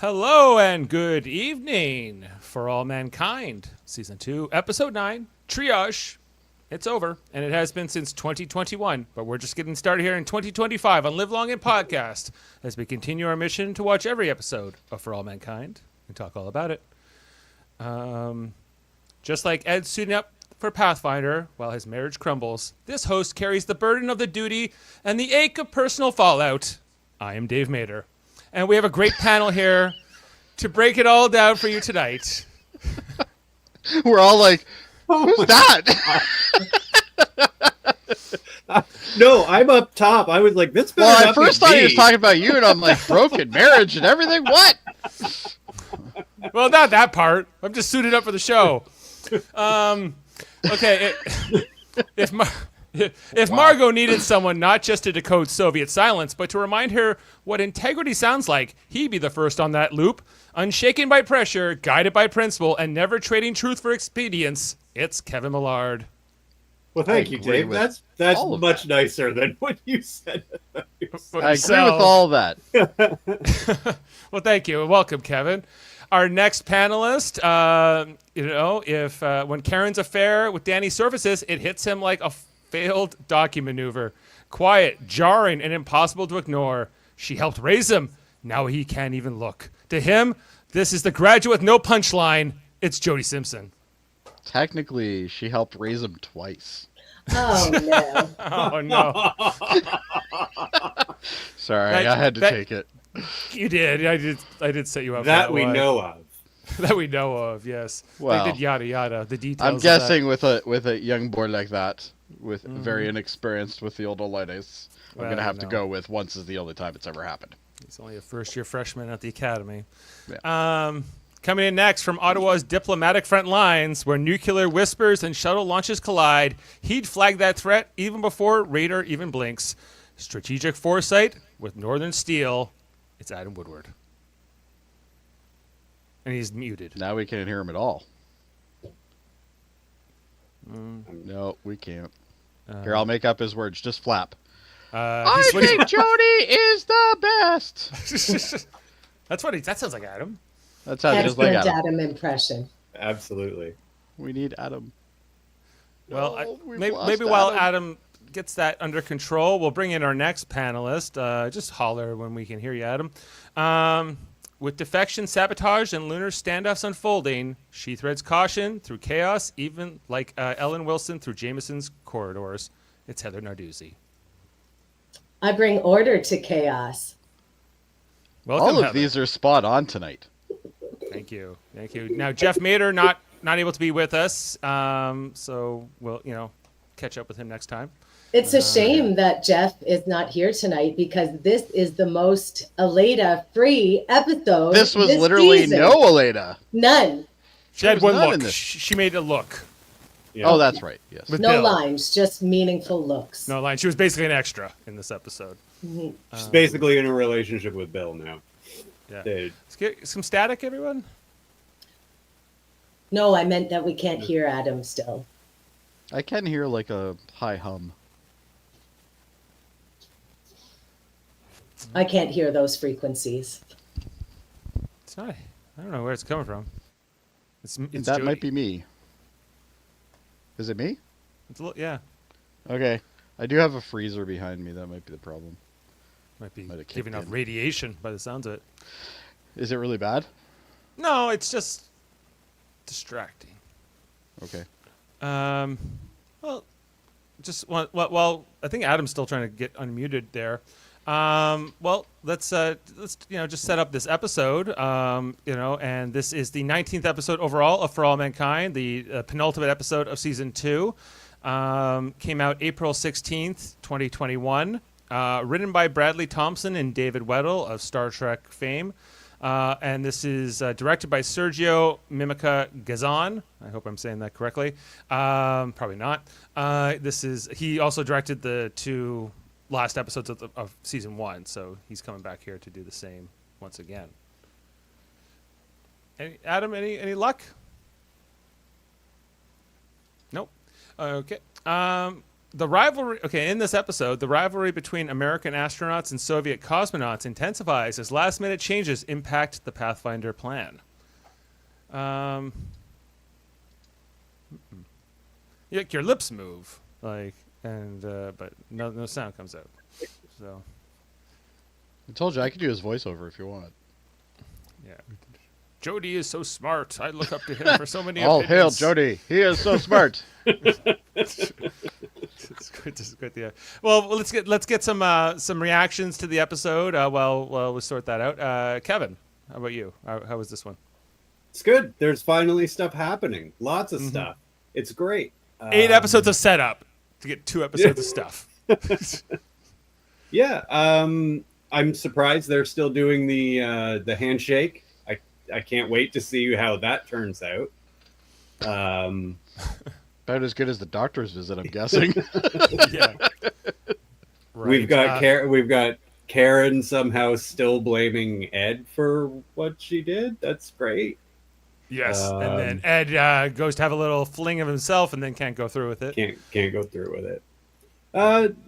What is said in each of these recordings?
Hello and good evening for all mankind. Season 2, Episode 9, Triage. It's over, and it has been since 2021, but we're just getting started here in 2025 on Live Long and Podcast as we continue our mission to watch every episode of For All Mankind and talk all about it. Just like Ed suiting up for Pathfinder while his marriage crumbles, this host carries the burden of the duty and the ache of personal fallout. I am Dave Mader. And we have a great panel here to break it all down for you tonight. We're all like, who's that? No, I'm up top. I was like, this better Well, I not first be thought he me. was talking about you, and I'm like, broken marriage and everything? What? Well, not that part. I'm just suited up for the show. Okay. If Margot needed someone not just to decode Soviet silence, but to remind her what integrity sounds like, he'd be the first on that loop. Unshaken by pressure, guided by principle, and never trading truth for expedience, it's Kevin Millard. Well, thank you, Dave. That's much nicer than what you said. I agree with all that. Well, thank you. Welcome, Kevin. Our next panelist, if when Karen's affair with Danny surfaces, it hits him like a failed docu maneuver. Quiet, jarring, and impossible to ignore. She helped raise him. Now he can't even look. To him, this is the graduate with no punchline. It's Jody Simpson. Technically, she helped raise him twice. Oh, no. Oh, no. Sorry, I had to take it. You did. I did set you up. That we know of. That we know of, yes. Well, they did yada yada. The details. I'm guessing with a young boy like that, with very inexperienced with the older ladies, I'm gonna have to go with once is the only time it's ever happened. He's only a first-year freshman at the academy. Yeah. Coming in next from Ottawa's diplomatic front lines, where nuclear whispers and shuttle launches collide, he'd flag that threat even before radar even blinks. Strategic foresight with Northern Steel. It's Adam Woodward. And he's muted. Now we can't hear him at all. No, we can't. Here, I'll make up his words. Just flap. I think Jody is the best. That's what that sounds like Adam. That sounds just like Adam impression. Absolutely. We need Adam. Well, No, maybe while Adam gets that under control, we'll bring in our next panelist. Just holler when we can hear you, Adam. With defection, sabotage, and lunar standoffs unfolding, she threads caution through chaos, even like Ellen Wilson through Jameson's corridors. It's Heather Narduzzi. I bring order to chaos. Welcome, All of Heather. these are spot on tonight. Thank you. Now, Jeff Mader not able to be with us, so we'll catch up with him next time. It's a shame that Jeff is not here tonight because this is the most Aleda-free episode. This was literally season. no Aleda. None. She had was one none look. in this. She made a look. Yeah. Oh, that's right. Yes. With No Bill. lines, just meaningful looks. No line. She was basically an extra in this episode. She's basically in a relationship with Bill now. Yeah. Dude. Let's get some static, everyone. No, I meant that we can't hear Adam still. I can hear like a high hum. I can't hear those frequencies. It's not. I don't know where it's coming from. It's That Jody. might be me. Is it me? It's a little, yeah. Okay. I do have a freezer behind me. That might be the problem. Might be Might have kicked giving off in. radiation by the sounds of it. Is it really bad? No, it's just distracting. Okay. Well, I think Adam's still trying to get unmuted there. Well, let's just set up this episode. And this is the 19th episode overall of For All Mankind, the penultimate episode of season 2. Came out April 16th, 2021. Written by Bradley Thompson and David Weddle of Star Trek fame. And this is directed by Sergio Mimica Gazan. I hope I'm saying that correctly. Probably not. He also directed the 2 last episodes of season 1, so he's coming back here to do the same once again. Adam, any luck? Nope. Okay. The rivalry, in this episode, the rivalry between American astronauts and Soviet cosmonauts intensifies as last-minute changes impact the Pathfinder plan. Your lips move, but no sound comes out. So, I told you I could do his voiceover if you want. yeah. Jody is so smart. I look up to him for so many All hail opinions. Jody. He is so smart. It's good. Yeah. Well, let's get some reactions to the episode while we sort that out. Kevin, how about you? How was this one? It's good. There's finally stuff happening. Lots of stuff. It's great. 8 episodes of setup to get 2 episodes of stuff. Yeah. I'm surprised they're still doing the handshake. I can't wait to see how that turns out. About as good as the doctor's visit, I'm guessing. Yeah. Right. We've got Karen somehow still blaming Ed for what she did. That's great. Yes, and then Ed goes to have a little fling of himself, and then can't go through with it. Can't go through with it.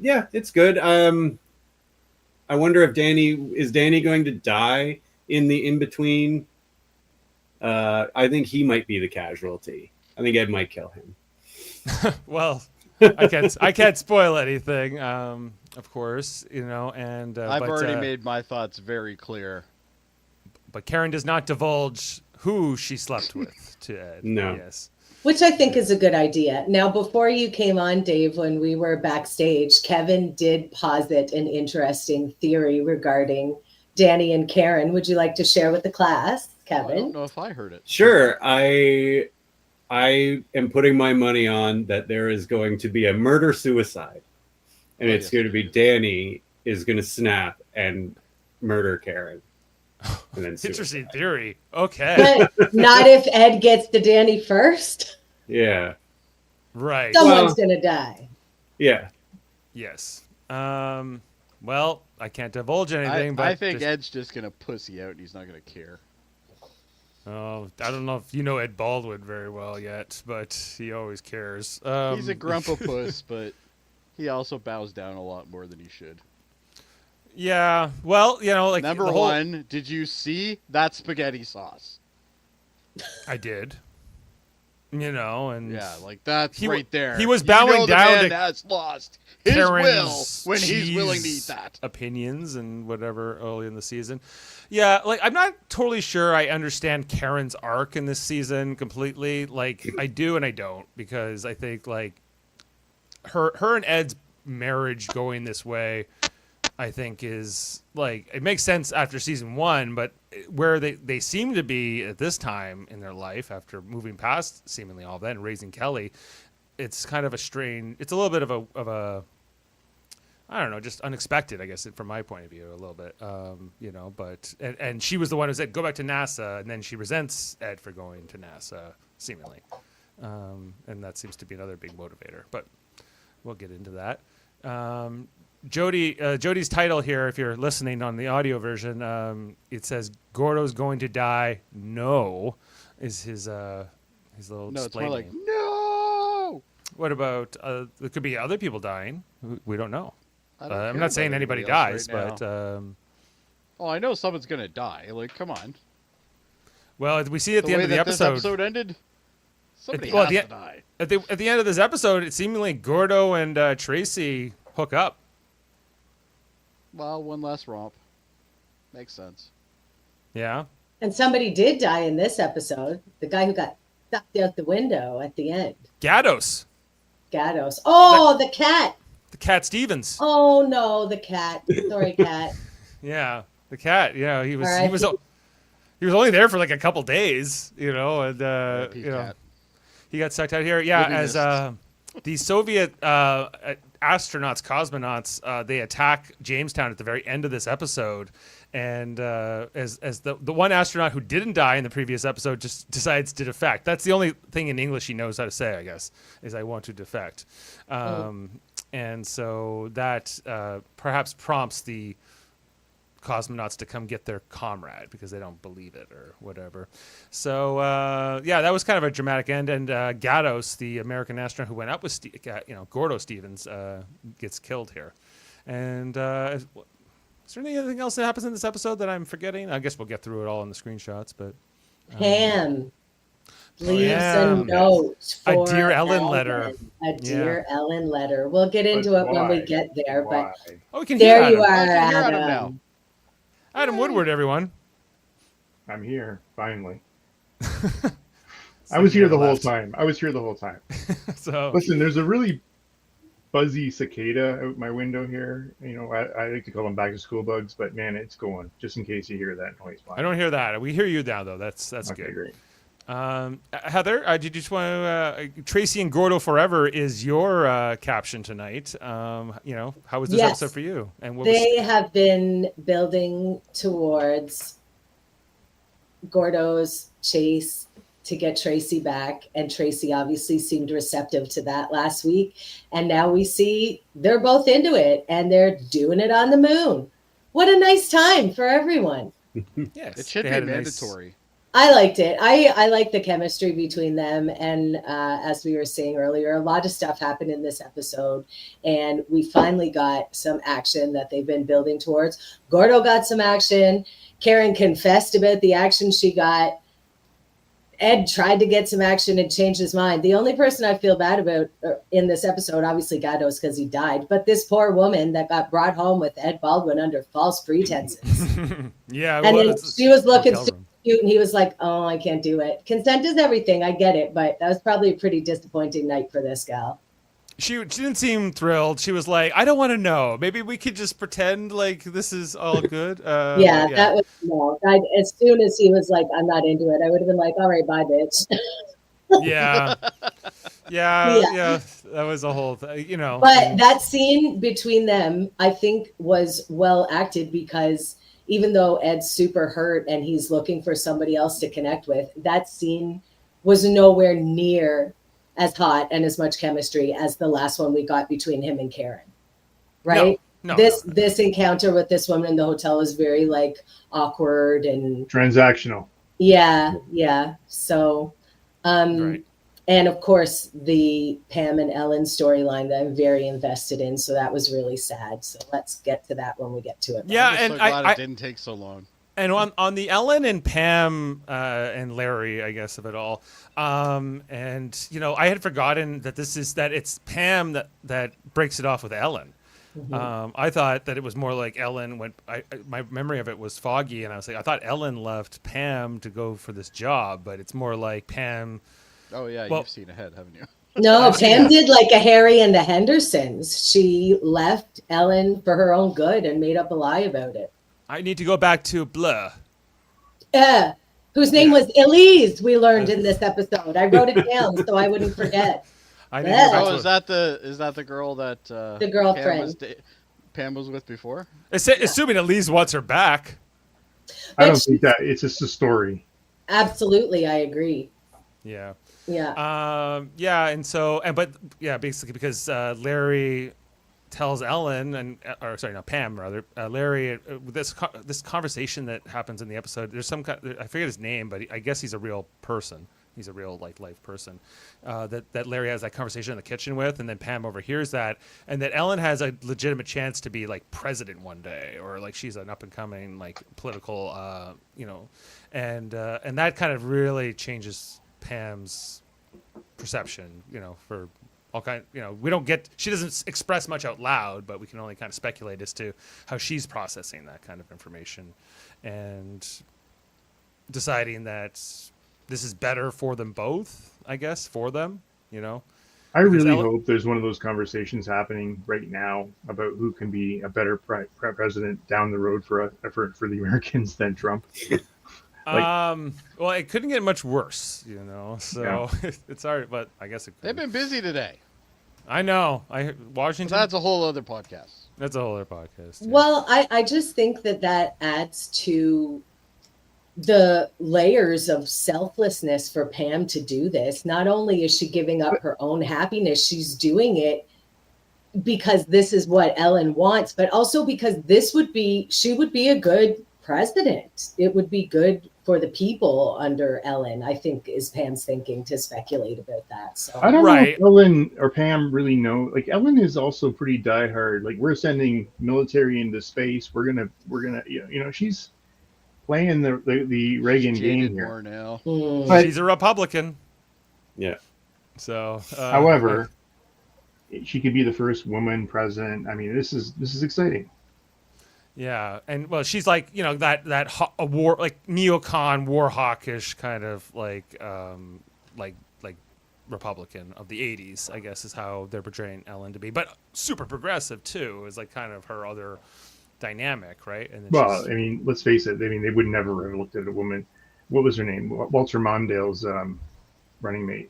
Yeah, it's good. I wonder if Danny going to die in the in between. I think he might be the casualty. I think Ed might kill him. Well, I can't spoil anything, of course, and I've already made my thoughts very clear. But Karen does not divulge who she slept with to Ed. No. Yes. Which I think is a good idea. Now, before you came on, Dave, when we were backstage, Kevin did posit an interesting theory regarding Danny and Karen. Would you like to share with the class, Kevin? I don't know if I heard it. Sure. I am putting my money on that there is going to be a murder-suicide. And it's going to be Danny is going to snap and murder Karen. And then Interesting theory. Okay. But not if Ed gets to Danny first. Yeah. Right. Someone's going to die. Yeah. Yes. Well, I can't divulge anything, but I think Ed's just going to pussy out and he's not going to care. Oh, I don't know if you know Ed Baldwin very well yet, but he always cares. He's a grumpapuss, but he also bows down a lot more than he should. Yeah, well, like Number one, did you see that spaghetti sauce? I did. And Yeah, like that's right there. He was bowing down the man to has lost his Karen's will when he's willing to eat that. Opinions and whatever early in the season. Yeah, I'm not totally sure I understand Karen's arc in this season completely. I do and I don't, because I think her and Ed's marriage going this way, I think is it makes sense after season 1, but where they seem to be at this time in their life after moving past seemingly all that and raising Kelly, it's kind of a strain. It's a little bit of a I don't know, just unexpected, I guess, from my point of view, a little bit, but and she was the one who said, go back to NASA. And then she resents Ed for going to NASA, seemingly. And that seems to be another big motivator, but we'll get into that. Jody's title here, if you're listening on the audio version, it says Gordo's going to die. No, is his little No, display it's more name. like no. What about there could be other people dying? We don't know. I don't I'm care not saying about anybody anybody else dies, right but Oh, I know someone's gonna die. Come on. well, we see at the end of the This episode. episode ended. Somebody well, has to die. At the end of this episode, it seemingly Gordo and Tracy hook up. Well, one less romp. Makes sense. Yeah. And somebody did die in this episode. The guy who got sucked out the window at the end. Gatos, Gatos. Oh, the cat. the Cat Stevens. Oh, no, the cat. Sorry, cat. Yeah, the cat. Yeah, he was All he was only there for a couple days, and R.I.P. you know, cat. he got sucked out here. Yeah, Really as the Soviet astronauts, cosmonauts, they attack Jamestown at the very end of this episode, and as the one astronaut who didn't die in the previous episode just decides to defect. That's the only thing in English he knows how to say, I guess, is "I want to defect," and so that perhaps prompts the cosmonauts to come get their comrade because they don't believe it or whatever. So that was kind of a dramatic end. And Gatos, the American astronaut who went up with Gordo Stevens, gets killed here. And is there anything else that happens in this episode that I'm forgetting? I guess we'll get through it all in the screenshots, but Pam leaves a note for a Dear Ellen letter. A Dear Ellen letter. We'll get into it when we get there. Why? But we can hear there you Adam. are, I can hear Adam. Adam now. Adam Woodward, everyone. I'm here, finally. I was here the whole time. So Listen, there's a really buzzy cicada out my window here. You know, I like to call them back to school bugs, but man, it's going. Just in case you hear that noise. I don't hear that. We hear you now, though. That's Okay, good. great. Heather, did you just want to? Tracy and Gordo Forever is your caption tonight. How was this episode for you? And they have been building towards Gordo's chase to get Tracy back, and Tracy obviously seemed receptive to that last week. And now we see they're both into it, and they're doing it on the moon. What a nice time for everyone. Yes, It should be mandatory. I liked it. I like the chemistry between them. And as we were saying earlier, a lot of stuff happened in this episode. And we finally got some action that they've been building towards. Gordo got some action. Karen confessed about the action she got. Ed tried to get some action and changed his mind. The only person I feel bad about in this episode, obviously Gatos, because he died, but this poor woman that got brought home with Ed Baldwin under false pretenses. Yeah. And then she was looking cute, and he was like, oh, I can't do it. Consent is everything. I get it. But that was probably a pretty disappointing night for this gal. She didn't seem thrilled. She was like, I don't want to know. Maybe we could just pretend like this is all good. That was no. As soon as he was like, I'm not into it, I would have been like, all right, bye, bitch. Yeah. That was a whole thing, But that scene between them, I think, was well acted because even though Ed's super hurt and he's looking for somebody else to connect with, that scene was nowhere near as hot and as much chemistry as the last one we got between him and Karen. Right? No. This encounter with this woman in the hotel is very like awkward and transactional. Yeah. So, right. And of course the Pam and Ellen storyline that I'm very invested in. So that was really sad. So let's get to that when we get to it. Yeah. I'm so glad it didn't take so long. And on the Ellen and Pam and Larry, I guess, of it all, and I had forgotten that it's Pam that breaks it off with Ellen. Mm-hmm. I thought that it was more like Ellen went. My memory of it was foggy, and I was like, I thought Ellen left Pam to go for this job, but it's more like Pam. Oh yeah, you've seen ahead, haven't you? No, Pam did like a Harry and the Hendersons. She left Ellen for her own good and made up a lie about it. I need to go back to Blur. Whose name was Elise, we learned in this episode. I wrote it down so I wouldn't forget. Is that the girl that the girlfriend Pam was with before? Assuming Elise wants her back. I don't think that it's just a story. Absolutely, I agree. Yeah. Basically because Larry tells Ellen Pam rather, Larry, this conversation that happens in the episode, there's I forget his name, but I guess he's a real person. He's a real life person that Larry has that conversation in the kitchen with, and then Pam overhears that, and that Ellen has a legitimate chance to be like president one day, or like she's an up and coming like political, and that kind of really changes Pam's perception, for all kind. She doesn't express much out loud, but we can only kind of speculate as to how she's processing that kind of information, and deciding that this is better for them both, I guess, for them, I really hope there's one of those conversations happening right now about who can be a better president down the road for the Americans than Trump. Well, it couldn't get much worse, so it's hard, but I guess it could. They've been busy today. I know. Washington. So that's a whole other podcast. That's a whole other podcast. Yeah. Well, I just think that adds to the layers of selflessness for Pam to do this. Not only is she giving up her own happiness, she's doing it because this is what Ellen wants, but also because she would be a good president. It would be good for the people under Ellen, I think, is Pam's thinking, to speculate about that. So I don't know Right. if Ellen or Pam really know. Like Ellen is also pretty diehard. Like we're sending military into space. We're gonna she's playing the Reagan She's game jaded here. more now. But- She's a Republican. Yeah. So, However, she could be the first woman president. I mean, this is exciting. yeah, and well, she's like a war, like neocon, war hawkish kind of like Republican of the '80s, I guess, is how they're portraying Ellen to be, but super progressive too. Is like kind of her other dynamic, right? And then Well, I mean, let's face it. I mean, they would never have looked at a woman. What was her name? Walter Mondale's running mate.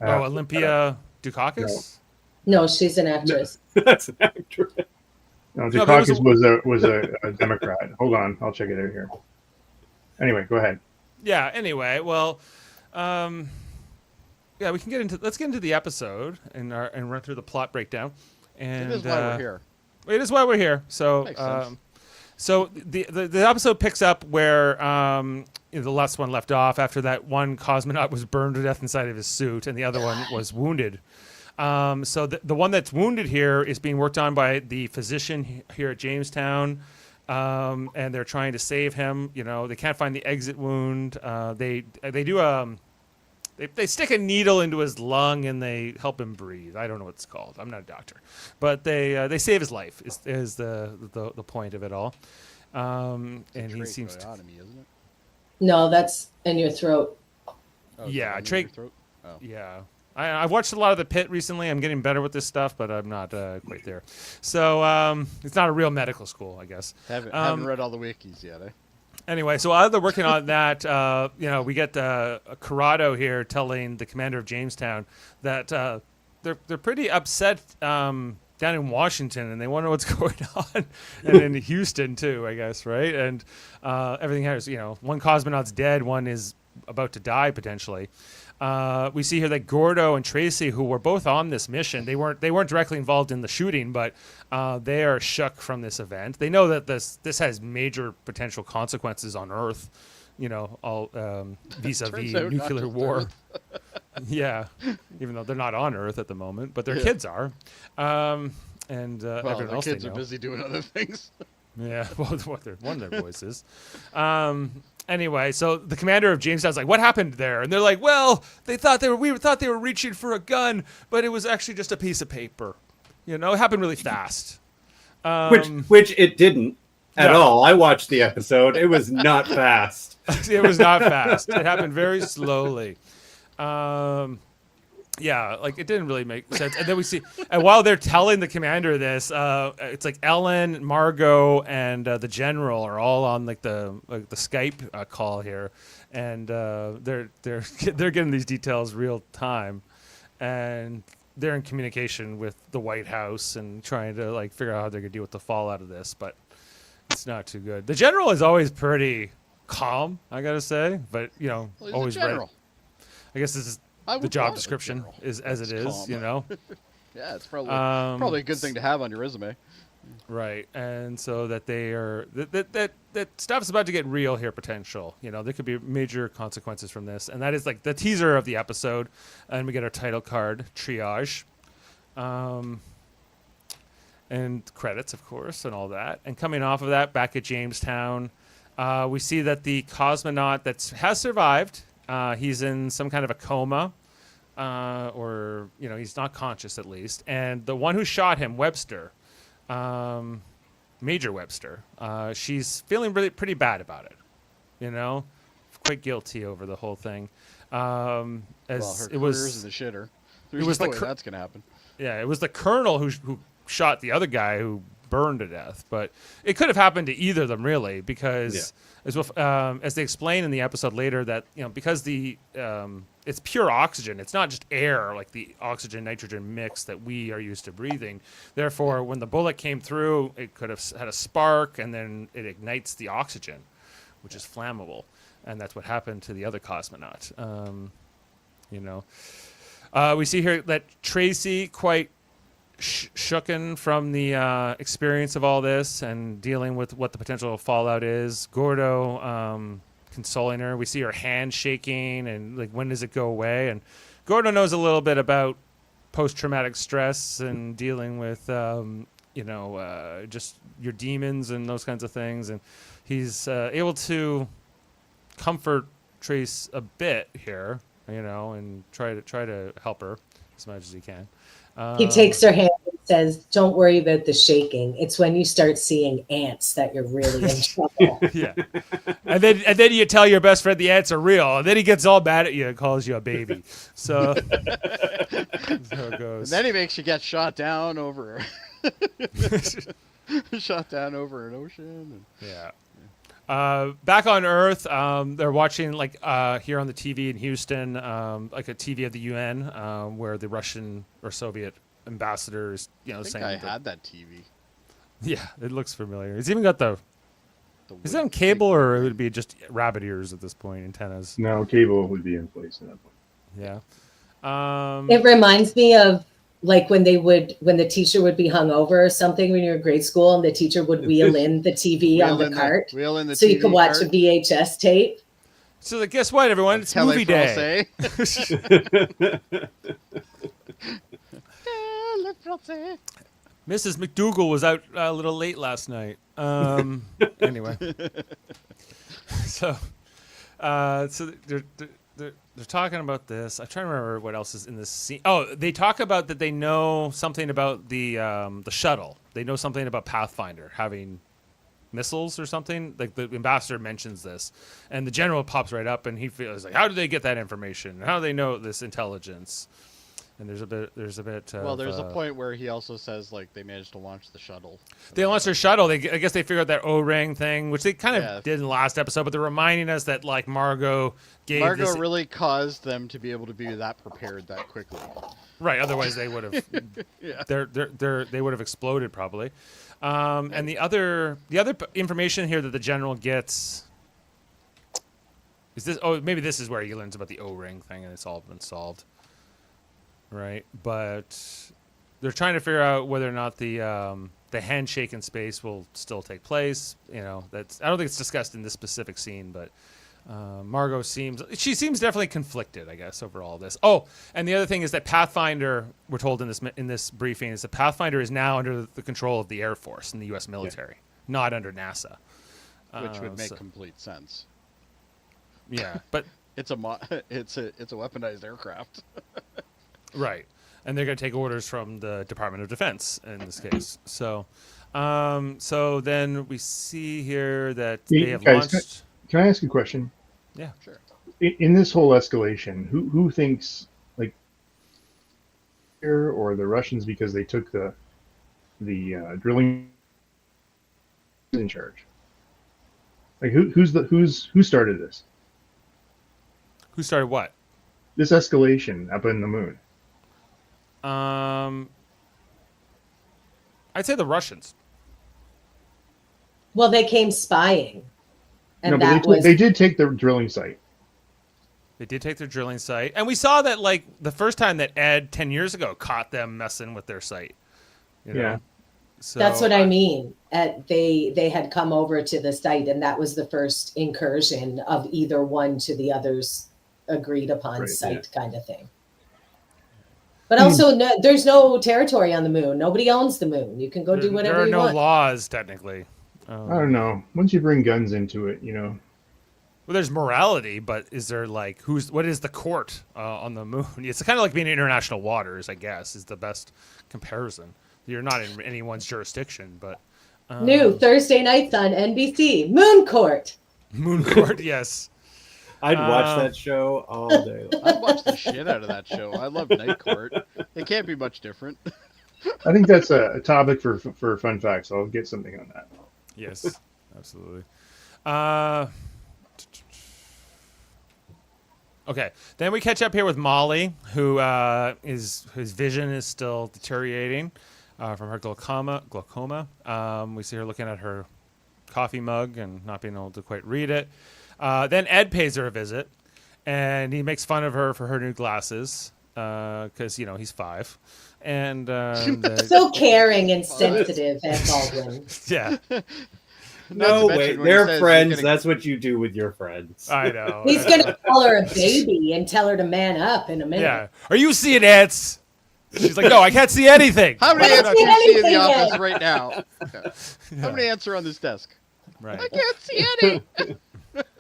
Olympia Dukakis. no, she's an actress. That's an actress. No, No, but it Dukakis was a Democrat. Hold on, I'll check it out here. Anyway, go ahead. Yeah. Anyway, well, yeah, let's get into the episode and run through the plot breakdown. And It is why we're here. It is why we're here. So, Makes sense. so the episode picks up where the last one left off after that one cosmonaut was burned to death inside of his suit, and the other one was wounded. So the one that's wounded here is being worked on by the physician here at Jamestown, and they're trying to save him. You know, they can't find the exit wound. They do they stick a needle into his lung and they help him breathe. I don't know what it's called. I'm not a doctor, but they save his life is the point of it all. And he seems to, Tracheotomy, isn't it? No, that's in your throat. Oh, is Yeah, it in trach- your throat? Oh. yeah. I've watched a lot of The Pit recently. I'm getting better with this stuff, but I'm not quite there. So it's not a real medical school, I guess. Haven't read all the wikis yet, eh? Anyway, so while they're working on that, we get Corrado here telling the commander of Jamestown that they're pretty upset down in Washington, and they wonder what's going on, and in Houston too, I guess, right? And everything has, one cosmonaut's dead, one is about to die potentially. We see here that Gordo and Tracy, who were both on this mission, they weren't directly involved in the shooting, but they are shook from this event. They know that this has major potential consequences on Earth, all vis-a-vis Turns out not nuclear just war. Earth. Yeah, even though they're not on Earth at the moment, but their kids are, and Well, everyone the else kids they are know. busy doing other things. Yeah, well, one of their voices. Anyway, so the commander of Jamestown's like, "What happened there?" And they're like, "Well, we thought they were reaching for a gun, but it was actually just a piece of paper. It happened really fast." Which it didn't at No. all. I watched the episode. It was not fast. It was not fast. It happened very slowly. Yeah, like it didn't really make sense. And then we see, and while they're telling the commander this, it's like Ellen, Margot, and the general are all on like the Skype call here, and they're getting these details real time, and they're in communication with the White House and trying to like figure out how they're gonna deal with the fallout of this, but it's not too good. The general is always pretty calm, I gotta say, but Well, he's always a general. I guess this is I the would job want a description general. is as it That's is, calm. Yeah, it's probably a good thing to have on your resume. right? And so that they are that stuff's about to get real here. Potential, there could be major consequences from this, and that is like the teaser of the episode, and we get our title card, Triage, and credits, of course, and all that. And coming off of that, back at Jamestown, we see that the cosmonaut that has survived. He's in some kind of a coma, or he's not conscious at least. And the one who shot him, Webster, Major Webster, she's feeling really pretty bad about it. Quite guilty over the whole thing. Well, her It career's was in the shitter. it There's was no the way cur- that's gonna happen. yeah, it was the colonel who shot the other guy who burned to death. But it could have happened to either of them really, because as they explain in the episode later that because the it's pure oxygen, it's not just air like the oxygen nitrogen mix that we are used to breathing. Therefore, when the bullet came through, it could have had a spark, and then it ignites the oxygen, which is flammable, and that's what happened to the other cosmonaut. We see here that Tracy, quite shooken from the experience of all this and dealing with what the potential fallout is. Gordo consoling her. We see her hand shaking and like, when does it go away? And Gordo knows a little bit about post-traumatic stress and dealing with just your demons and those kinds of things. And he's able to comfort Trace a bit here, and try to help her as much as he can. He takes her hand and says, "Don't worry about the shaking. It's when you start seeing ants that you're really in trouble." Yeah. And then you tell your best friend the ants are real, and then he gets all mad at you and calls you a baby. So that's how it goes. And then he makes you get shot down over shot down over an ocean. Yeah. Back on Earth, they're watching here on the TV in Houston, like a TV of the UN, where the Russian or Soviet ambassadors, I think saying I had that TV. Yeah, it looks familiar. It's even got the is it on cable or it would be just rabbit ears at this point, antennas? No, cable would be in place at that point. Yeah. It reminds me of like when the teacher would be hungover or something when you were in grade school, and the teacher would wheel in the TV on the cart, so you could watch a VHS tape. So guess what, everyone? It's movie day. Mrs. McDougal was out a little late last night. Anyway, so they're talking about this. I'm trying to remember what else is in this scene. Oh, they talk about that they know something about the shuttle. They know something about Pathfinder having missiles or something. Like the ambassador mentions this, and the general pops right up, and he feels like, how do they get that information? How do they know this intelligence? And there's a bit. Well, there's a point where he also says like they managed to launch the shuttle. They launched their shuttle. I guess they figured out that O-ring thing, which they kind of did in the last episode. But they're reminding us that like Margot really caused them to be able to be that prepared that quickly. Right. Otherwise, they would have. Yeah. They would have exploded probably. And the other information here that the general gets is this. Oh, maybe this is where he learns about the O-ring thing, and it's all been solved. Right, but they're trying to figure out whether or not the handshake in space will still take place. I don't think it's discussed in this specific scene, but Margot seems definitely conflicted, I guess, over all this. Oh, and the other thing is that Pathfinder, we're told in this briefing, is that Pathfinder is now under the control of the Air Force and the U.S. military, not under NASA, which would make complete sense. Yeah, but it's a weaponized aircraft. Right, and they're going to take orders from the Department of Defense in this case. So, then we see here that they have launched. Can I ask a question? Yeah, sure. In this whole escalation, who thinks like here or the Russians because they took the drilling in charge? Like who started this? Who started what? This escalation up in the moon. I'd say the Russians. Well, they came spying, and they did take the drilling site. They did take their drilling site, and we saw that like the first time that Ed 10 years ago caught them messing with their site. Yeah. So that's what I mean. They had come over to the site, and that was the first incursion of either one to the other's agreed upon site kind of thing. But also, there's no territory on the moon. Nobody owns the moon. You can go do whatever you want. There are no laws, technically. I don't know. Once you bring guns into it, Well, there's morality, but is there like what is the court on the moon? It's kind of like being in international waters, I guess, is the best comparison. You're not in anyone's jurisdiction, but new Thursday nights on NBC, Moon Court. Moon Court, yes. I'd watch that show all day. I'd watch the shit out of that show. I love Night Court. It can't be much different. I think that's a topic for fun facts. I'll get something on that. Yes, absolutely. Okay, then we catch up here with Molly, who his vision is still deteriorating from her glaucoma. We see her looking at her coffee mug and not being able to quite read it. Then Ed pays her a visit, and he makes fun of her for her new glasses. because he's 5, and So caring and sensitive, Ed Baldwin. yeah, No to way, mention when he they're says friends. he's gonna- That's what you do with your friends. I know. He's gonna call her a baby and tell her to man up in a minute. Yeah. Are you seeing ants? She's like, no, I can't see anything. How many I ants can't do you see in anything the office yet. right now? Okay. How many ants are on this desk? Right. I can't see any.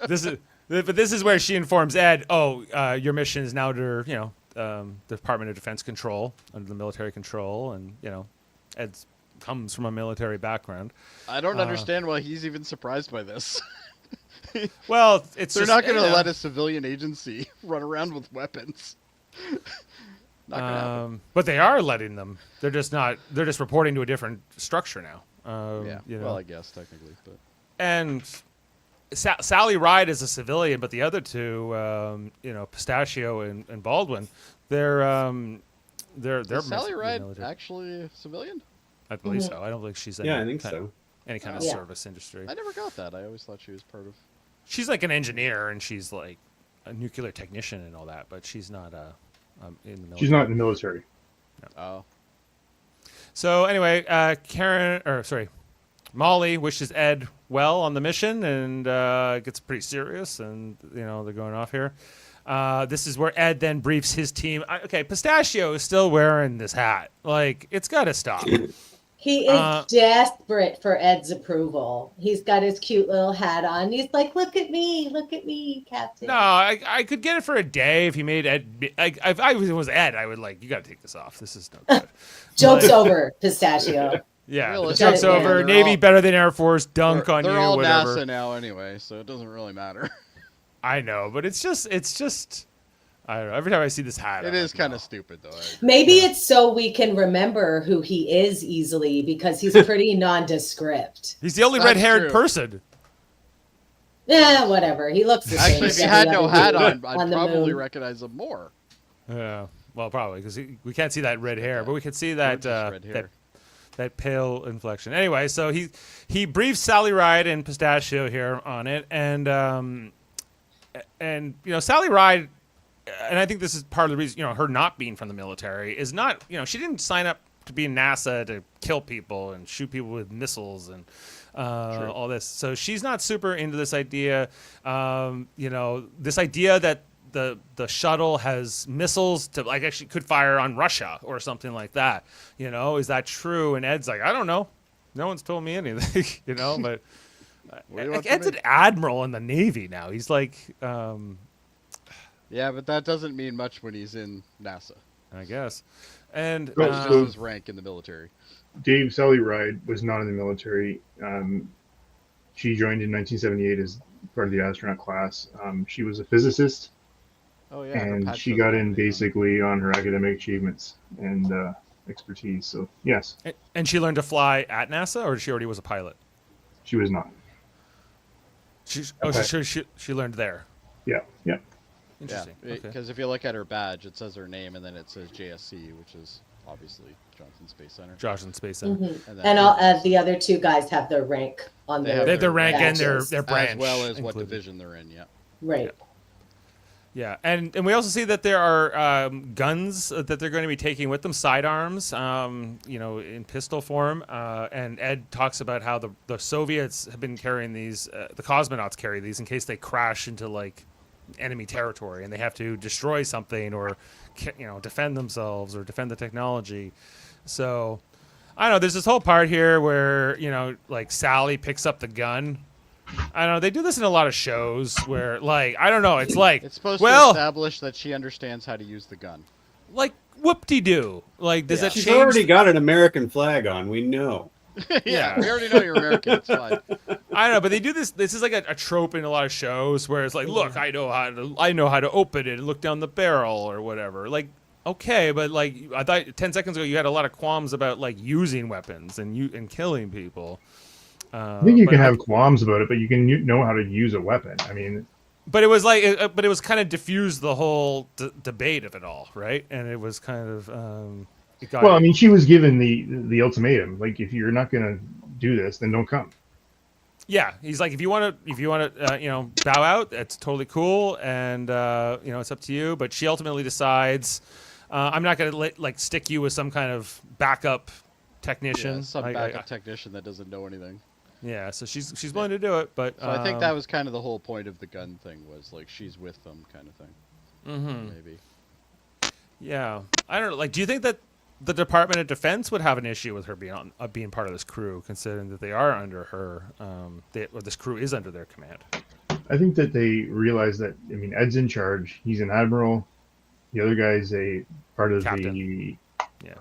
This is where she informs Ed, your mission is now under, the Department of Defense control, under the military control, and, Ed comes from a military background. I don't understand why he's even surprised by this. Well, it's They're just, not going to let a civilian agency run around with weapons. Not gonna happen. But they are letting them. They're just not. They're just reporting to a different structure now. Yeah. Well, I guess technically, but And Sally Ride is a civilian, but the other two, Pistachio and Baldwin, they're is Sally Ride military. actually a civilian? I believe so. I don't think she's Yeah, I think so. any kind of Yeah. service industry. I never got that. I always thought she was part of. She's like an engineer, and she's like a nuclear technician and all that, but she's not in the military. She's not in the military. Oh. So anyway, Molly wishes Ed well on the mission, and it gets pretty serious, and they're going off here. This is where Ed then briefs his team. Pistachio is still wearing this hat. Like, it's got to stop. He is desperate for Ed's approval. He's got his cute little hat on. He's like, look at me, Captain. No, I could get it for a day if he made Ed. If I was Ed, I would you got to take this off. This is no good. Joke's over, Pistachio. Yeah, the Realistically, joke's over. they're Navy all- better than Air Force. Dunk on you, They're all whatever. NASA now anyway, so it doesn't really matter. I know, but it's just. I don't know. Every time I see this hat, It I'm is like, kind no. of stupid, though. Maybe it's so we can remember who he is easily because he's pretty nondescript. He's the only That's red-haired true. person. Yeah, whatever. He looks the same. Actually, as if he every had no other hat dude on, I'd the probably moon. recognize him more. Yeah, well, probably because we can't see that red hair, but we can see that Gorgeous red hair. that pale inflection. Anyway, so he briefs Sally Ride and Pistachio here on it, and Sally Ride, and I think this is part of the reason her not being from the military is not she didn't sign up to be in NASA to kill people and shoot people with missiles and all this. So she's not super into this idea. This idea that the shuttle has missiles to actually could fire on Russia or something like that. Is that true? And Ed's like, I don't know. No one's told me anything. But What do you want from Ed's me? an admiral in the Navy now. He's like, Yeah, but that doesn't mean much when he's in NASA. I guess. And Well, That's so- just his rank in the military. Dave Sally Ride was not in the military. She joined in 1978 as part of the astronaut class. She was a physicist, Oh yeah, her and patch she says got that. in basically on her academic achievements and expertise. So yes, and she learned to fly at NASA, or she already was a pilot. she was not. Okay. She learned there. Yeah. Yeah, Interesting. Okay. because if you look at her badge, it says her name and then it says JSC, which is obviously Johnson Space Center. Johnson Space Center. Mhm. And then And all, the other two guys have their rank on They their have They have their rank and badges. their branch, as well as what included. division they're in. Yeah. Right. Yeah, and we also see that there are guns that they're going to be taking with them, sidearms, in pistol form. And Ed talks about how the Soviets have been carrying these, the cosmonauts carry these in case they crash into enemy territory and they have to destroy something or defend themselves or defend the technology. So I don't know. There's this whole part here where Sally picks up the gun. I don't know. They do this in a lot of shows where, I don't know. It's It's supposed to well, establish that she understands how to use the gun. whoop-de-doo. Does that She's change? already got an American flag on. We know. Yeah. We already know you're American. It's fine. I don't know, but they do this. This is like a trope in a lot of shows where it's like, look, I know how to open it and look down the barrel or whatever. Okay, but I thought 10 seconds ago you had a lot of qualms about using weapons and killing people. I think you can have qualms about it, but you can know how to use a weapon. I mean, But it was but it was kind of diffused the whole debate of it all, right? And it was kind of. It got, well, I mean, she was given the ultimatum. If you're not going to do this, then don't come. yeah, he's like, if you want to, bow out, that's totally cool, and it's up to you. But she ultimately decides I'm not going to like stick you with some kind of backup technician. Yeah, some backup technician that doesn't know anything. Yeah, so she's willing to do it, but so I think that was kind of the whole point of the gun thing, was like she's with them kind of thing. Maybe. Yeah, I don't know. Like, do you think that the Department of Defense would have an issue with her being part of this crew, considering that they are under her, or this crew is under their command? I think that they realize that. I mean, Ed's in charge. He's an admiral. The other guy's a part of Captain.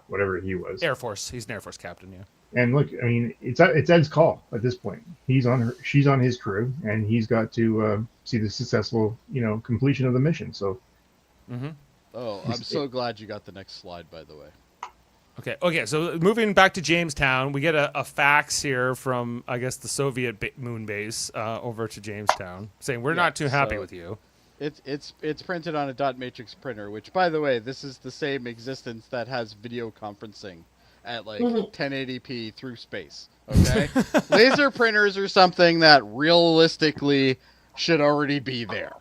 whatever he was. Air Force. He's an Air Force captain. Yeah. And look, I mean, it's Ed's call at this point. She's on his crew, and he's got to see the successful, completion of the mission. So. Oh, I'm so glad you got the next slide, by the way. Okay. So moving back to Jamestown, we get a fax here from, I guess, the Soviet moon base over to Jamestown, saying we're not too happy with you. It's printed on a dot matrix printer, which, by the way, this is the same existence that has video conferencing at like 1080p through space. Okay, laser printers are something that realistically should already be there.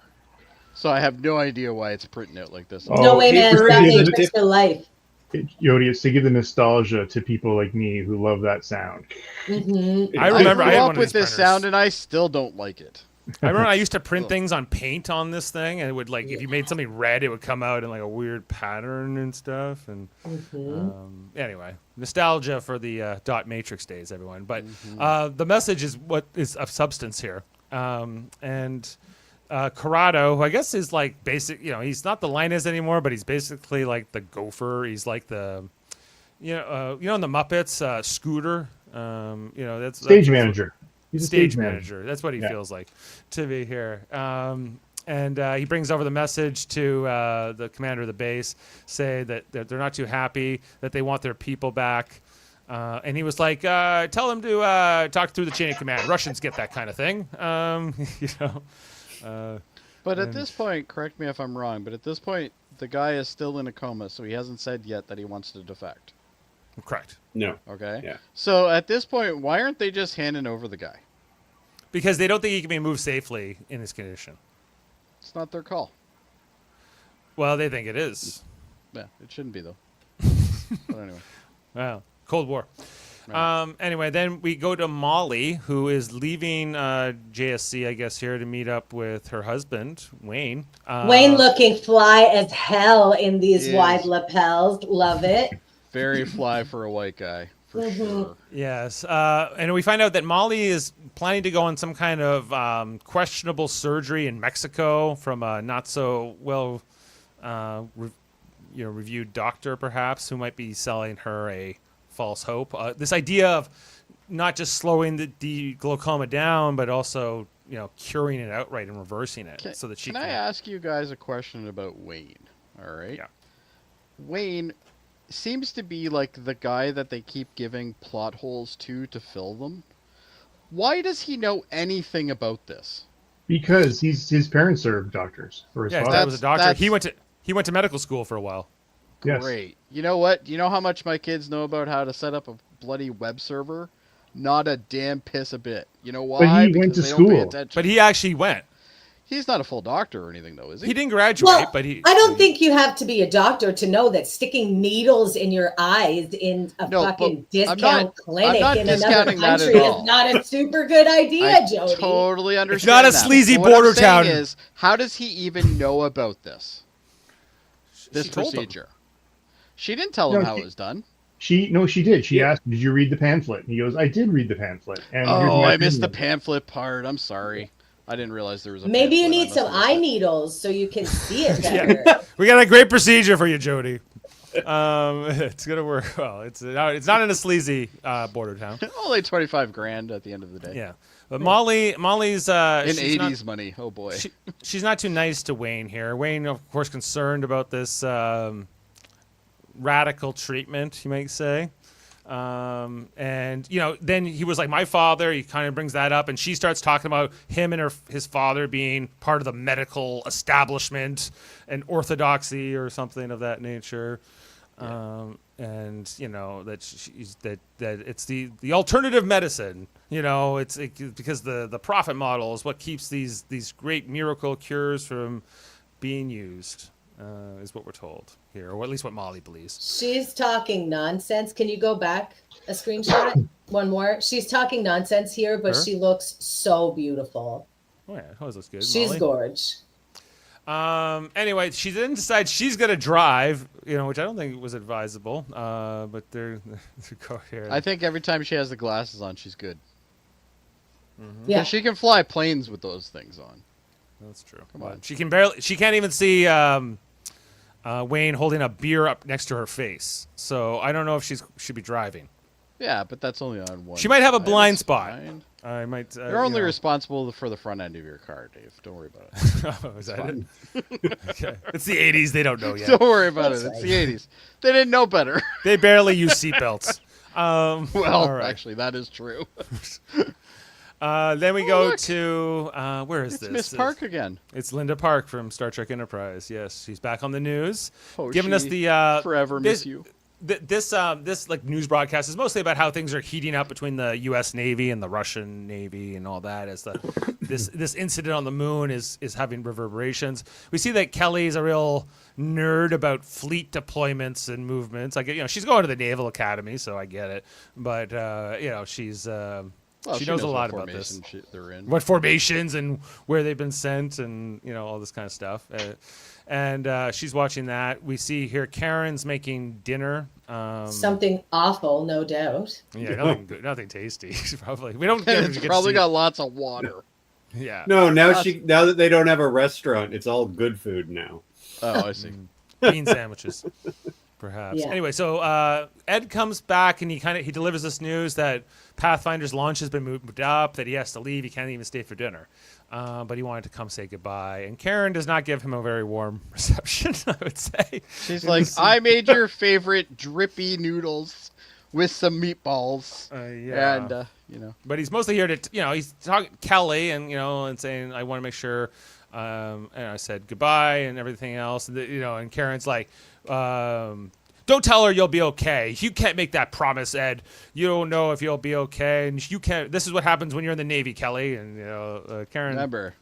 So I have no idea why it's printing out like this. No way, man. That matrix for life. Jody, it's to give the nostalgia to people like me who love that sound. I remember I I grew had up one of with these this printers. sound, and I still don't like it. I remember I used to print things on paint on this thing, and it would if you made something red, it would come out in like a weird pattern and stuff. And anyway, nostalgia for the dot matrix days, everyone. But the message is what is of substance here, and. Corrado, who I guess is like basic, he's not the Linus anymore, but he's basically like the Gopher. He's like the, in the Muppets, Scooter. That's stage manager. He's a stage manager. That's what he feels like to be here. And he brings over the message to the commander of the base, say that they're not too happy, that they want their people back. And he was like, tell them to talk through the chain of command. Russians get that kind of thing, But at this point, correct me if I'm wrong, but at this point, the guy is still in a coma, so he hasn't said yet that he wants to defect. Correct. No. Okay? Yeah. So at this point, why aren't they just handing over the guy? Because they don't think he can be moved safely in his condition. It's not their call. Well, they think it is. Yeah, it shouldn't be, though. But anyway. Wow. Cold War. Right. Anyway, then we go to Molly, who is leaving JSC, I guess, here to meet up with her husband, Wayne. Wayne looking fly as hell in these wide lapels. Love it. Very fly for a white guy, for sure. Yes. And we find out that Molly is planning to go on some kind of questionable surgery in Mexico from a not so well reviewed doctor, perhaps, who might be selling her a false hope. This idea of not just slowing the glaucoma down, but also curing it outright and reversing it, so that she can. Can I ask you guys a question about Wayne? All right. Yeah. Wayne seems to be like the guy that they keep giving plot holes to fill them. Why does he know anything about this? Because his parents are doctors. Or his his father. dad was a doctor. He went to medical school for a while. Yes. Great. You know what? You know how much my kids know about how to set up a bloody web server? Not a damn piss a bit. You know why? But he went to Because they don't pay school. attention. But he actually went. He's not a full doctor or anything, though, is he? He didn't graduate, Well, but he. I don't think you have to be a doctor to know that sticking needles in your eyes in a No, fucking but discount clinic I'm not in another discounting that country at all. is not a super good idea, I Jody. totally understand. It's not a that. sleazy But what border I'm saying town. Is, how does he even know about this? This She told him. procedure. She didn't tell him No, how she- it was done. She did. She asked, "Did you read the pamphlet?" And he goes, "I did read the pamphlet." And here's Oh, my I missed the opinion. pamphlet part. I'm sorry. I didnn't realize there was a Maybe you pamphlet. I need must some have missed eye it. needles so you can see it Yeah. better. We got a great procedure for you, Jody. It's gonna work well. It's not in a sleazy border town. Only 25 grand at the end of the day. Yeah, but Molly's In she's 80s money. Oh boy. she's not too nice to Wayne here. Wayne, of course, concerned about this radical treatment, you might say. And then he was like, my father. He kind of brings that up, and she starts talking about him and his father being part of the medical establishment and orthodoxy or something of that nature. Yeah. And that it's the alternative medicine. It's because the profit model is what keeps these great miracle cures from being used. is what we're told here, or at least what Molly believes. She's talking nonsense. Can you go back a screenshot? One more. She's talking nonsense here, but Her? she looks so beautiful. Oh yeah, always looks good. She's Molly. gorge. Anyway, she then decides she's gonna drive, which I don't think was advisable. But they're go here. I think every time she has the glasses on, she's good. Mm-hmm. Yeah. She can fly planes with those things on. That's true. Come on. She can't even see Wayne holding a beer up next to her face. So I don't know if she should be driving. Yeah, but that's only on one. She might have a side. blind It's spot. fine. I might. You're only responsible for the front end of your car, Dave. Don't worry about it. Oh, is that it? Okay. It's the 80s. They don't know yet. Don't worry about That's it. It's right. the 80s. They didn't know better. They barely use seatbelts. Well, all right. actually, that is true. Then we Oh, go look. to where is It's this? Miss Park again. It's Linda Park from Star Trek Enterprise. Yes, she's back on the news, Oh, giving us she the forever this- miss you. this like news broadcast is mostly about how things are heating up between the U.S. Navy and the Russian Navy and all that. As this incident on the moon is having reverberations. We see that Kelly's a real nerd about fleet deployments and movements. She's going to the Naval Academy, so I get it. But she's Well, she knows a what lot about this. formation they're in. What formations and where they've been sent and all this kind of stuff. And she's watching that. We see here Karen's making dinner. Something awful, no doubt. Yeah, nothing good, nothing tasty. Probably we don't. Get It's to probably see- got lots of water. Yeah. No, now that they don't have a restaurant, it's all good food now. Oh, I see. Bean sandwiches, perhaps. Yeah. Anyway, so Ed comes back and he delivers this news that Pathfinder's launch has been moved up, that he has to leave. He can't even stay for dinner. But he wanted to come say goodbye. And Karen does not give him a very warm reception, I would say. She's like, I made your favorite drippy noodles with some meatballs. Yeah. And, But he's mostly here to, he's talking to Kelly and saying, I want to make sure, and I said goodbye and everything else. And Karen's like, don't tell her you'll be okay. You can't make that promise, Ed. You don't know if you'll be okay. And you can't, this is what happens when you're in the Navy, Kelly. And, Karen, remember,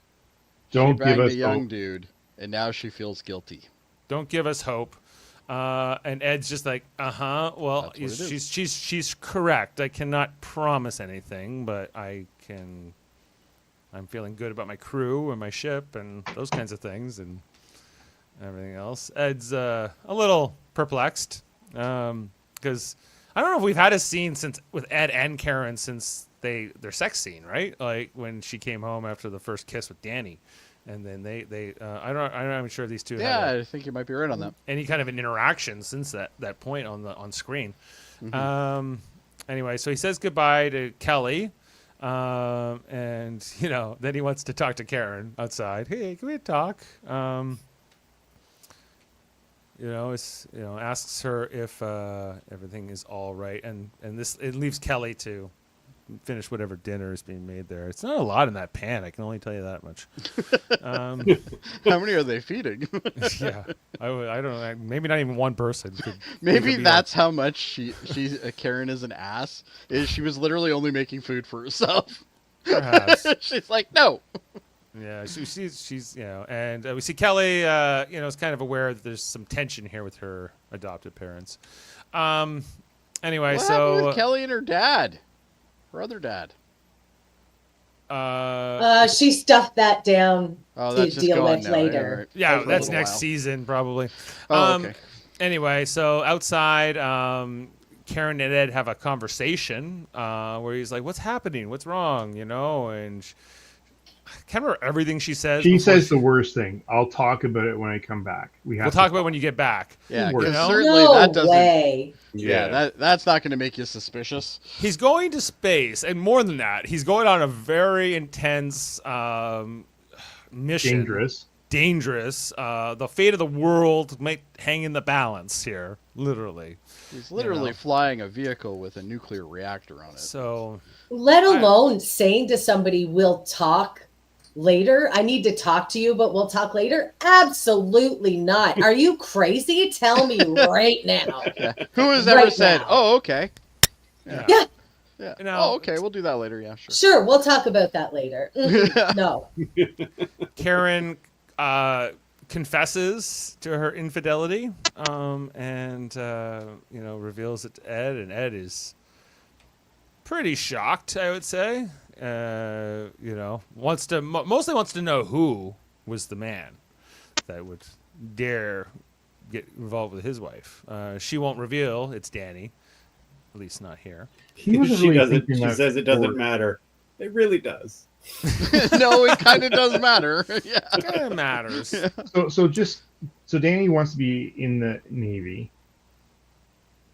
Don't she give banged us a young hope. dude, and now she feels guilty. don't give us hope. And Ed's just like, well, That's what it is. she's correct. I cannot promise anything, but I'm feeling good about my crew and my ship and those kinds of things and everything else. Ed's a little perplexed because I don't know if we've had a scene with Ed and Karen since their sex scene, right? Like when she came home after the first kiss with Danny. And then I'm not sure these two Yeah, had I think you might be right on that. any kind of an interaction since that point on screen. Mm-hmm. Anyway, so he says goodbye to Kelly, and then he wants to talk to Karen outside. Hey, can we talk? Asks her if everything is all right, and it leaves Kelly to finish whatever dinner is being made there. It's not a lot in that pan. I can only tell you that much. How many are they feeding? Yeah, I don't know. Maybe not even one person. Maybe that's how much she's Karen is an ass. Is she was literally only making food for herself. Perhaps. She's like, no. Yeah, she's and we see Kelly, is kind of aware that there's some tension here with her adopted parents. Anyway, What so happened with Kelly and her dad? Her other dad. She stuffed that down Oh, to that's just deal gone with now. later. Right. yeah, For a that's little next while. season probably. Oh, okay. Anyway, so outside, Karen and Ed have a conversation where he's like, "What's happening? What's wrong?" And I can't remember everything she says. She before says the worst thing. I'll talk about it when I come back. We'll talk about it when you get back. Yeah, Worse. because You know? certainly No that doesn't. way. Yeah, that's not going to make you suspicious. He's going to space, and more than that, he's going on a very intense mission. Dangerous. The fate of the world might hang in the balance here, literally. He's literally flying a vehicle with a nuclear reactor on it. So, Let alone saying to somebody, we'll talk later. I need to talk to you, but we'll talk later. Absolutely not. Are you crazy? Tell me right now. Yeah. Who has ever Right said, now. "Oh, okay, yeah. Yeah. yeah, Now- oh, okay, we'll do that later." Yeah, sure. Sure, we'll talk about that later. No. Karen confesses to her infidelity, and reveals it to Ed, and Ed is pretty shocked, I would say. Mostly wants to know who was the man that would dare get involved with his wife. She won't reveal it's Danny, at least not here. He wasn't She really doesn't. thinking She that says it doesn't forward. matter. It really does. No, it kind of does matter. Yeah. It kind of matters. So Danny wants to be in the Navy.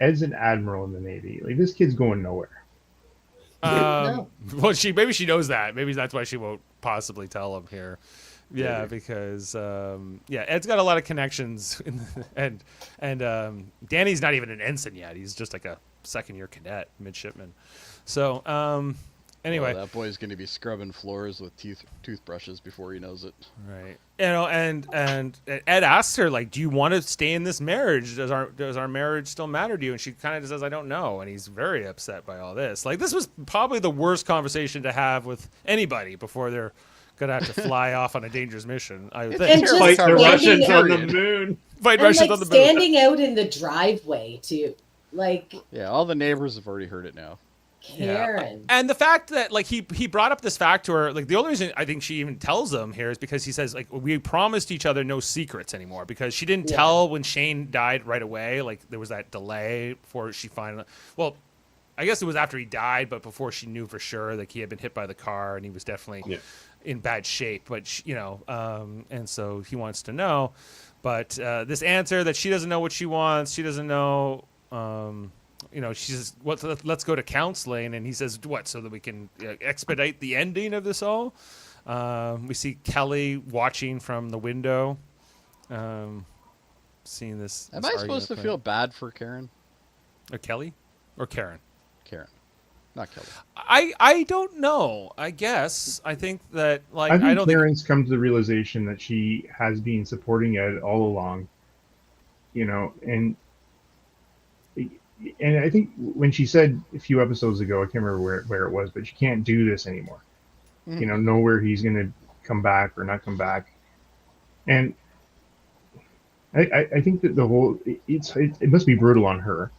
Ed's an admiral in the Navy. Like, this kid's going nowhere. No. Well, maybe she knows that. Maybe that's why she won't possibly tell him here. Yeah, Maybe. because Ed's got a lot of connections, and Danny's not even an ensign yet. He's just like a second-year cadet, midshipman. So anyway, That boy's going to be scrubbing floors with toothbrushes before he knows it. right? And Ed asks her, like, do you want to stay in this marriage? Does our marriage still matter to you? And she kind of says, I don't know. And he's very upset by all this. Like, this was probably the worst conversation to have with anybody before they're gonna have to fly off on a dangerous mission. I would It's think. And just Fight the standing Russians on the period. moon. Fight And Russians like on the moon. standing out in the driveway too, like Yeah, all the neighbors have already heard it now. Karen. And the fact that like he brought up this fact to her, like the only reason I think she even tells him here is because he says like we promised each other no secrets anymore, because she didn't Yeah. tell when Shane died right away. Like there was that delay before she finally. Well, I guess it was after he died, but before she knew for sure, like he had been hit by the car and he was definitely Yeah. in bad shape. But and so he wants to know. But this answer that she doesn't know what she wants, she doesn't know. She says, let's go to counseling. And he says, what, so that we can expedite the ending of this all? We see Kelly watching from the window, seeing this. Am this I supposed to argument feel bad for Karen? play. Or Kelly? Or Karen? Karen, not Kelly. I don't know. I guess. I think that, like, I think I don't think. Karen's come to the realization that she has been supporting Ed all along. And I think when she said a few episodes ago, I can't remember where it was, but she can't do this anymore. Mhm. Know where he's going to come back or not come back. And I think that it must be brutal on her.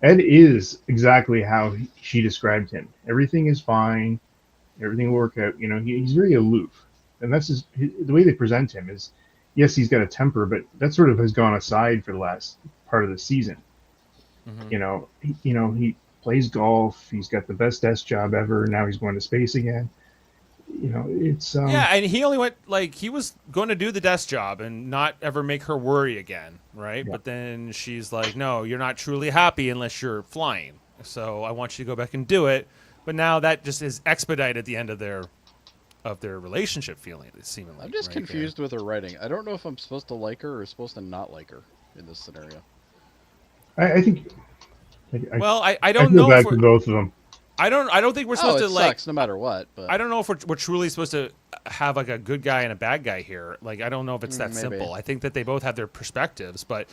Ed is exactly how she described him. Everything is fine. Everything will work out. He's very aloof. And that's the way they present him is, yes, he's got a temper, but that sort of has gone aside for the last part of the season. Mhm. He plays golf. He's got the best desk job ever. Now he's going to space again. It's Yeah, and he only went, like, he was going to do the desk job and not ever make her worry again, right? Yeah. But then she's like, no, you're not truly happy unless you're flying. So I want you to go back and do it. But now that just is expedited the end of their relationship, seemingly. I'm just right, confused with her writing. I don't know if I'm supposed to like her or supposed to not like her in this scenario. I think. Well, I I don't feel know. bad for both of them. I don't think we're supposed It to, like, sucks no matter what. But I don't know if we're truly supposed to have like a good guy and a bad guy here. Like, I don't know if it's that Maybe. simple. I think that they both have their perspectives, but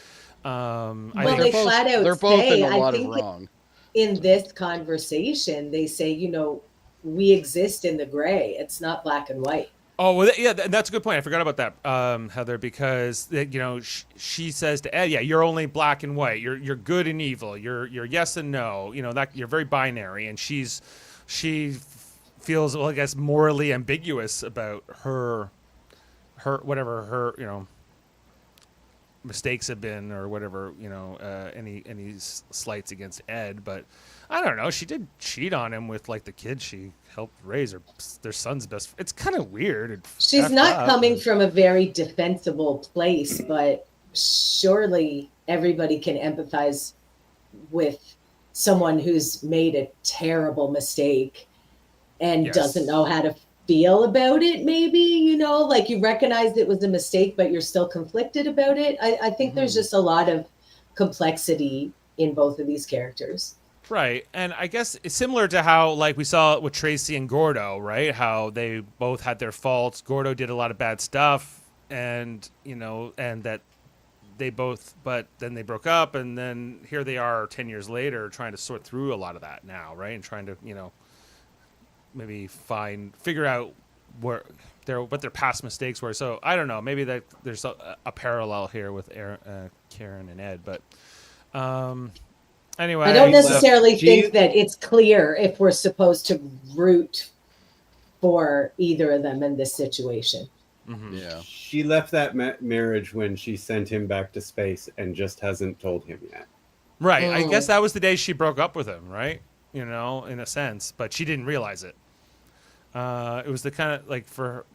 I Well, think they flat out they're both say, in a I lot of think wrong. in this conversation, they say, we exist in the gray. It's not black and white. Oh, well, yeah, that's a good point. I forgot about that, Heather, because she says to Ed, "Yeah, you're only black and white. You're good and evil. You're yes and no. That you're very binary." And she feels, well, I guess, morally ambiguous about her whatever her mistakes have been, or whatever, any slights against Ed. But I don't know. She did cheat on him with, like, the kid she helped raise, or their son's best. It's kind of weird. And She's effed not up. coming from a very defensible place, but surely everybody can empathize with someone who's made a terrible mistake and Yes. doesn't know how to feel about it. Maybe, like you recognize it was a mistake, but you're still conflicted about it. I think there's just a lot of complexity in both of these characters. Right. And I guess it's similar to how, like, we saw with Tracy and Gordo, right? How they both had their faults. Gordo did a lot of bad stuff, and and that they both, but then they broke up, and then here they are 10 years later trying to sort through a lot of that now, right? And trying to, maybe figure out what their past mistakes were. So I don't know. Maybe there's a parallel here with Karen and Ed. But anyway, I don't necessarily she- think that it's clear if we're supposed to root for either of them in this situation. Yeah. She left that marriage when she sent him back to space and just hasn't told him yet. Right. I Oh. guess that was the day she broke up with him, right? You know, in a sense, but she didn't realize it. It was the kind of like for her.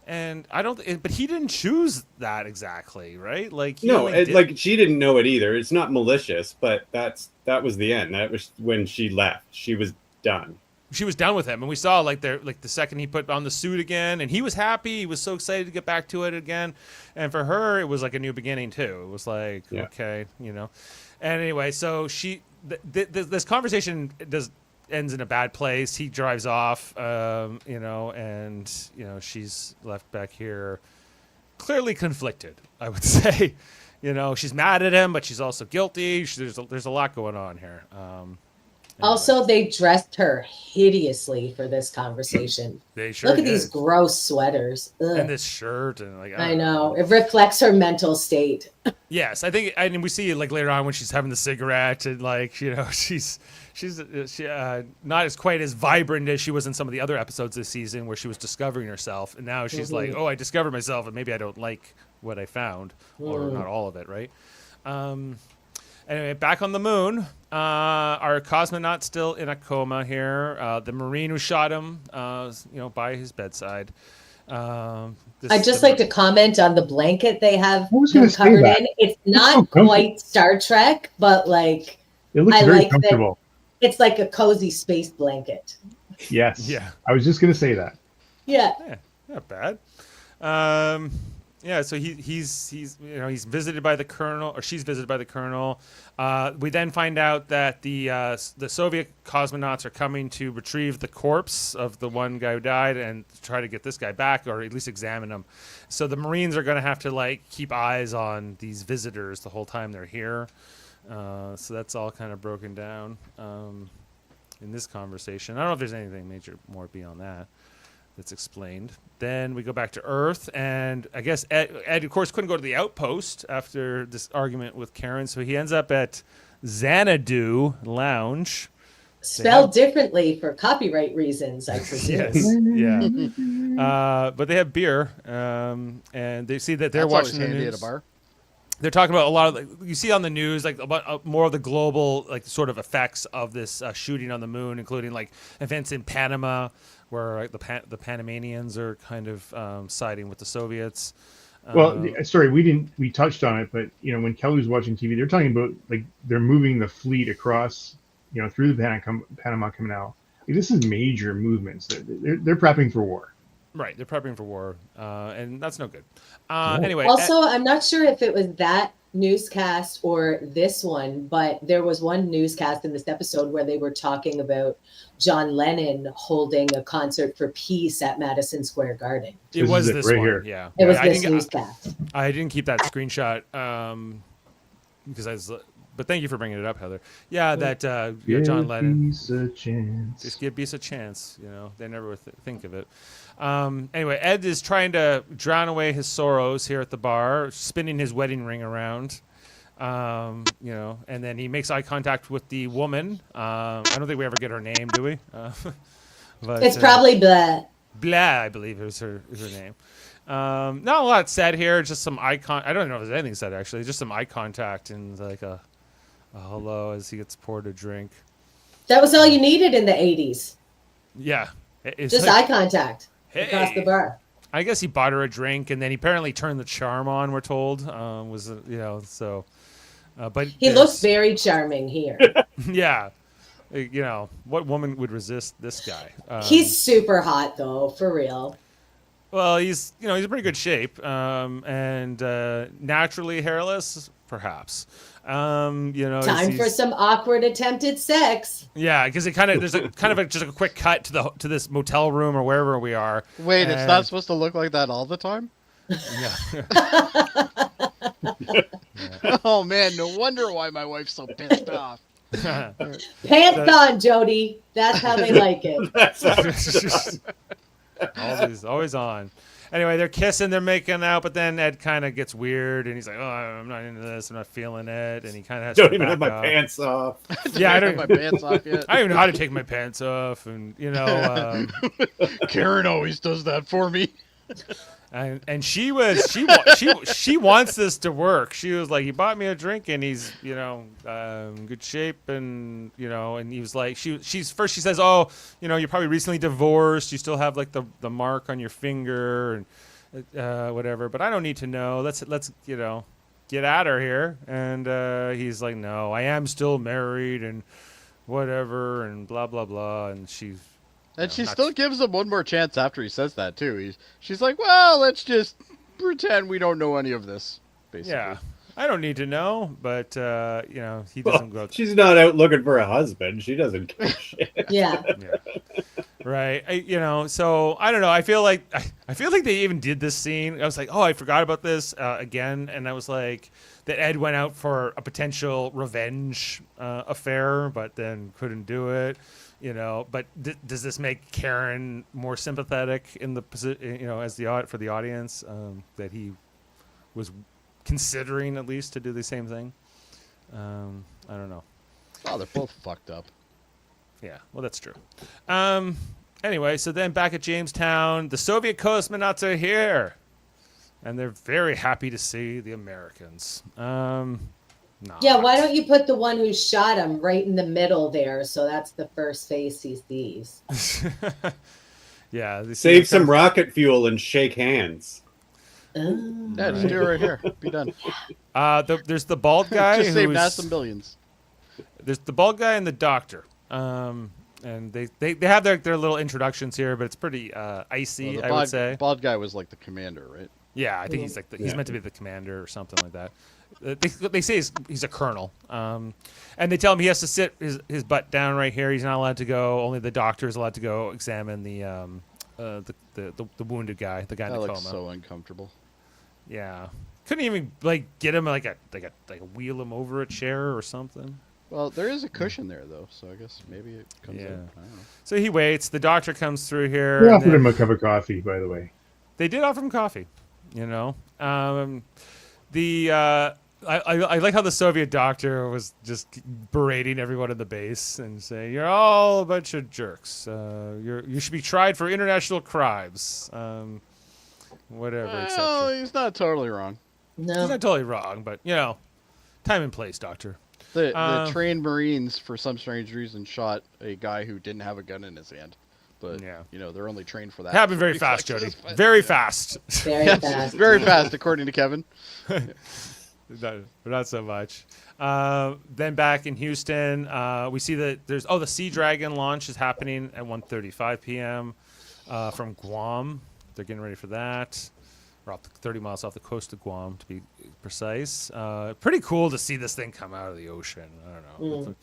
And I don't, but he didn't choose that exactly, right? Like, he No, only did- like she didn't know it either. It's not malicious, but that was the end. That was when she left. She was done. she was done with him, and we saw like the second he put on the suit again, and he was happy. He was so excited to get back to it again, and for her, it was like a new beginning too. It was like, Yeah. okay, you know. And anyway, so this conversation ends in a bad place. He drives off, you know, and you know she's left back here, clearly conflicted. I would say, you know, she's mad at him, but she's also guilty. There's a lot going on here. Also, they dressed her hideously for this conversation. They sure Look at did. these gross sweaters. Ugh. And this shirt and like I know. It reflects her mental state. Yes, I think, and we see it like later on when she's having the cigarette and like, you know, she's not as quite as vibrant as she was in some of the other episodes this season where she was discovering herself, and now she's like, oh, I discovered myself, and maybe I don't like what I found, or not all of it, right? Anyway, back on the moon, our cosmonaut still in a coma here. The Marine who shot him, you know, by his bedside. I'd just like to comment on the blanket they have was him gonna say covered that. in. It's so not comfy. quite Star Trek, but like It looks I very like that. comfortable. it's like a cozy space blanket. Yes. Yeah. I was just gonna say that. Yeah. Yeah, not bad. Yeah, so he's you know, he's visited by the colonel, or she's visited by the colonel. We then find out that the Soviet cosmonauts are coming to retrieve the corpse of the one guy who died and try to get this guy back, or at least examine him. So the Marines are going to have to like keep eyes on these visitors the whole time they're here. So that's all kind of broken down in this conversation. I don't know if there's anything major more beyond that that's explained. Then we go back to Earth, and I guess Ed, of course, couldn't go to the outpost after this argument with Karen, so he ends up at Xanadu Lounge. Spelled differently for copyright reasons, I presume. Yes, yeah. But they have beer, and they see that they're That's watching always the handy news. at a bar. They're talking about a lot of, like, you see on the news, like about more of the global, like sort of effects of this shooting on the moon, including like events in Panama, where like, the Panamanians are kind of siding with the Soviets. Well, sorry, we touched on it, but you know, when Kelly was watching TV, they're talking about like they're moving the fleet across, you know, through the Panama Canal. Like, this is major movements. They're prepping for war. Right, they're prepping for war, and that's no good. No. Anyway, Also, I'm not sure if it was that newscast or this one, but there was one newscast in this episode where they were talking about John Lennon holding a concert for peace at Madison Square Garden. it This was is it this right one. here. Yeah, It was I this didn't, newscast. I didn't keep that screenshot because I was. But thank you for bringing it up, Heather. Yeah, that John Lennon. Peace a chance. Just give peace a chance. You know, they never would think of it. Anyway, Ed is trying to drown away his sorrows here at the bar, spinning his wedding ring around. You know, and then he makes eye contact with the woman. I don't think we ever get her name, do we? But, It's probably blah. Blah, I believe is her name. Not a lot said here. Just some eye I don't know if there's anything said actually. Just some eye contact and like a hello as he gets poured a drink. That was all you needed in the 80s. Yeah, it's Just like, eye contact across the bar. I guess he bought her a drink, and then he apparently turned the charm on. We're told you know, so. But He looks very charming here. yeah, you know, what woman would resist this guy? He's super hot though, for real. Well, he's in pretty good shape, and naturally hairless, perhaps. You know, Time for some awkward attempted sex. yeah, because there's a kind of just a quick cut to this motel room or wherever we are. Wait, it's and- not supposed to look like that all the time? Yeah. Oh man, no wonder why my wife's so pissed off. Pants on, Jody. That's how they like it. always on. Anyway, they're kissing, they're making out, but then Ed kind of gets weird, and he's like, "Oh, I'm not into this. I'm not feeling it." And he kind of has Don't to even have my back up. pants off. Yeah, I have don't. my pants off yet. I don't even know how to take my pants off, and Karen always does that for me. and she wants this to work. She was like, he bought me a drink, and he's in good shape, and and he was like, she's first she says, oh, you're probably recently divorced. You still have like the mark on your finger and whatever, but I don't need to know. Let's get at her here. And he's like, no, I am still married and whatever and blah blah blah, and she's. And she still gives him one more chance after he says that too. She's like, well, let's just pretend we don't know any of this. Basically. Yeah, I don't need to know, but he doesn't go. She's not out looking for a husband. She doesn't give a shit. Yeah. Right. So I don't know. I feel like they even did this scene. I was like, oh, I forgot about this again, and I was like that Ed went out for a potential revenge affair, but then couldn't do it. But does this make Karen more sympathetic in the position, as for the audience, that he was considering at least to do the same thing? I don't know. Oh, they're both fucked up. Yeah, well, that's true. Anyway, so then back at Jamestown, the Soviet cosmonauts are here, and they're very happy to see the Americans. Yeah, why don't you put the one who shot him right in the middle there? So that's the first face he sees. Yeah. Save some rocket fuel and shake hands. Yeah, just do it right here. Be done. There's the bald guy. Just save NASA billions. There's the bald guy and the doctor. And they have their little introductions here, but it's pretty icy, Well, I would say. Bald guy was like the commander, right? Yeah, I think he's he's meant to be the commander or something like that. They say he's a colonel, and they tell him he has to sit his butt down right here. He's not allowed to go. Only the doctor is allowed to go examine the wounded guy, the guy in the coma. That looks so uncomfortable. Yeah, couldn't even get him like wheel him over a chair or something. Well, there is a cushion there though, so I guess maybe it comes. Yeah. In. I don't know. So he waits. The doctor comes through here. We offered him a cup of coffee, by the way. They did offer him coffee. I like how the Soviet doctor was just berating everyone in the base and saying, "You're all a bunch of jerks. You should be tried for international crimes." Whatever. Well, he's not totally wrong. No. He's not totally wrong, but time and place, doctor. The trained Marines, for some strange reason, shot a guy who didn't have a gun in hut. But they're only trained for that. Happened very fast, Jody. Very fast. Very fast. Very fast, according to Kevin. Not so much. Then back in Houston, we see that there's the Sea Dragon launch is happening at 1:35 p.m. From Guam. They're getting ready for that. We're 30 miles off the coast of Guam, to be precise. Pretty cool to see this thing come out of the ocean. I don't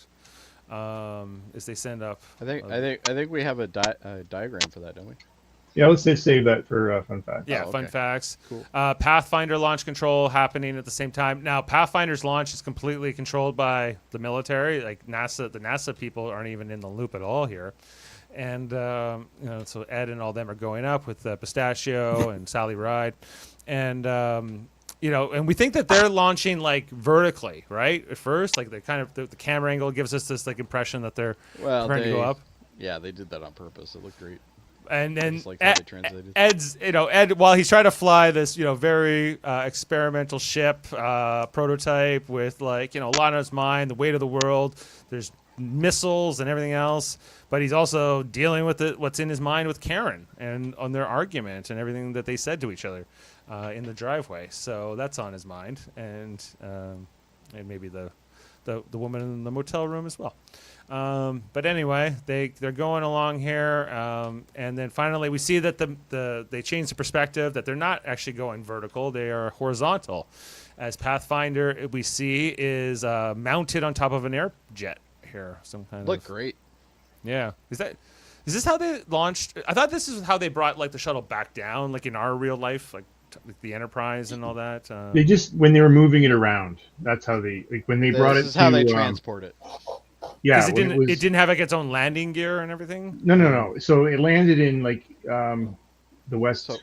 know. As they send up. I think we have a diagram for that, don't we? Yeah, let's just save that for fun facts. Yeah, okay. Fun facts. Cool. Pathfinder launch control happening at the same time. Now, Pathfinder's launch is completely controlled by the military. Like NASA, the NASA people aren't even in the loop at all here. And so Ed and all them are going up with Pistachio and Sally Ride, and and we think that they're launching like vertically, right? At first, like the camera angle gives us this like impression that they're trying to go up. Yeah, they did that on purpose. It looked great. And then like how they translated. Ed, while he's trying to fly this, very experimental ship prototype with a lot on his mind, the weight of the world. There's missiles and everything else, but he's also dealing with what's in his mind with Karen and on their argument and everything that they said to each other in the driveway. So that's on his mind, and maybe the woman in the motel room as well. But anyway, they're going along here, and then finally we see that they change the perspective, that they're not actually going vertical, they are horizontal. As Pathfinder, we see, is mounted on top of an air jet here, some kind Look great. Yeah, is this how they launched? I thought this is how they brought the shuttle back down, like in our real life, like the Enterprise and all that. They just when they were moving it around, that's how they when they brought it. This is how they transport it. Yeah, Because when it didn't have like its own landing gear and everything. No. So it landed in like the west. So-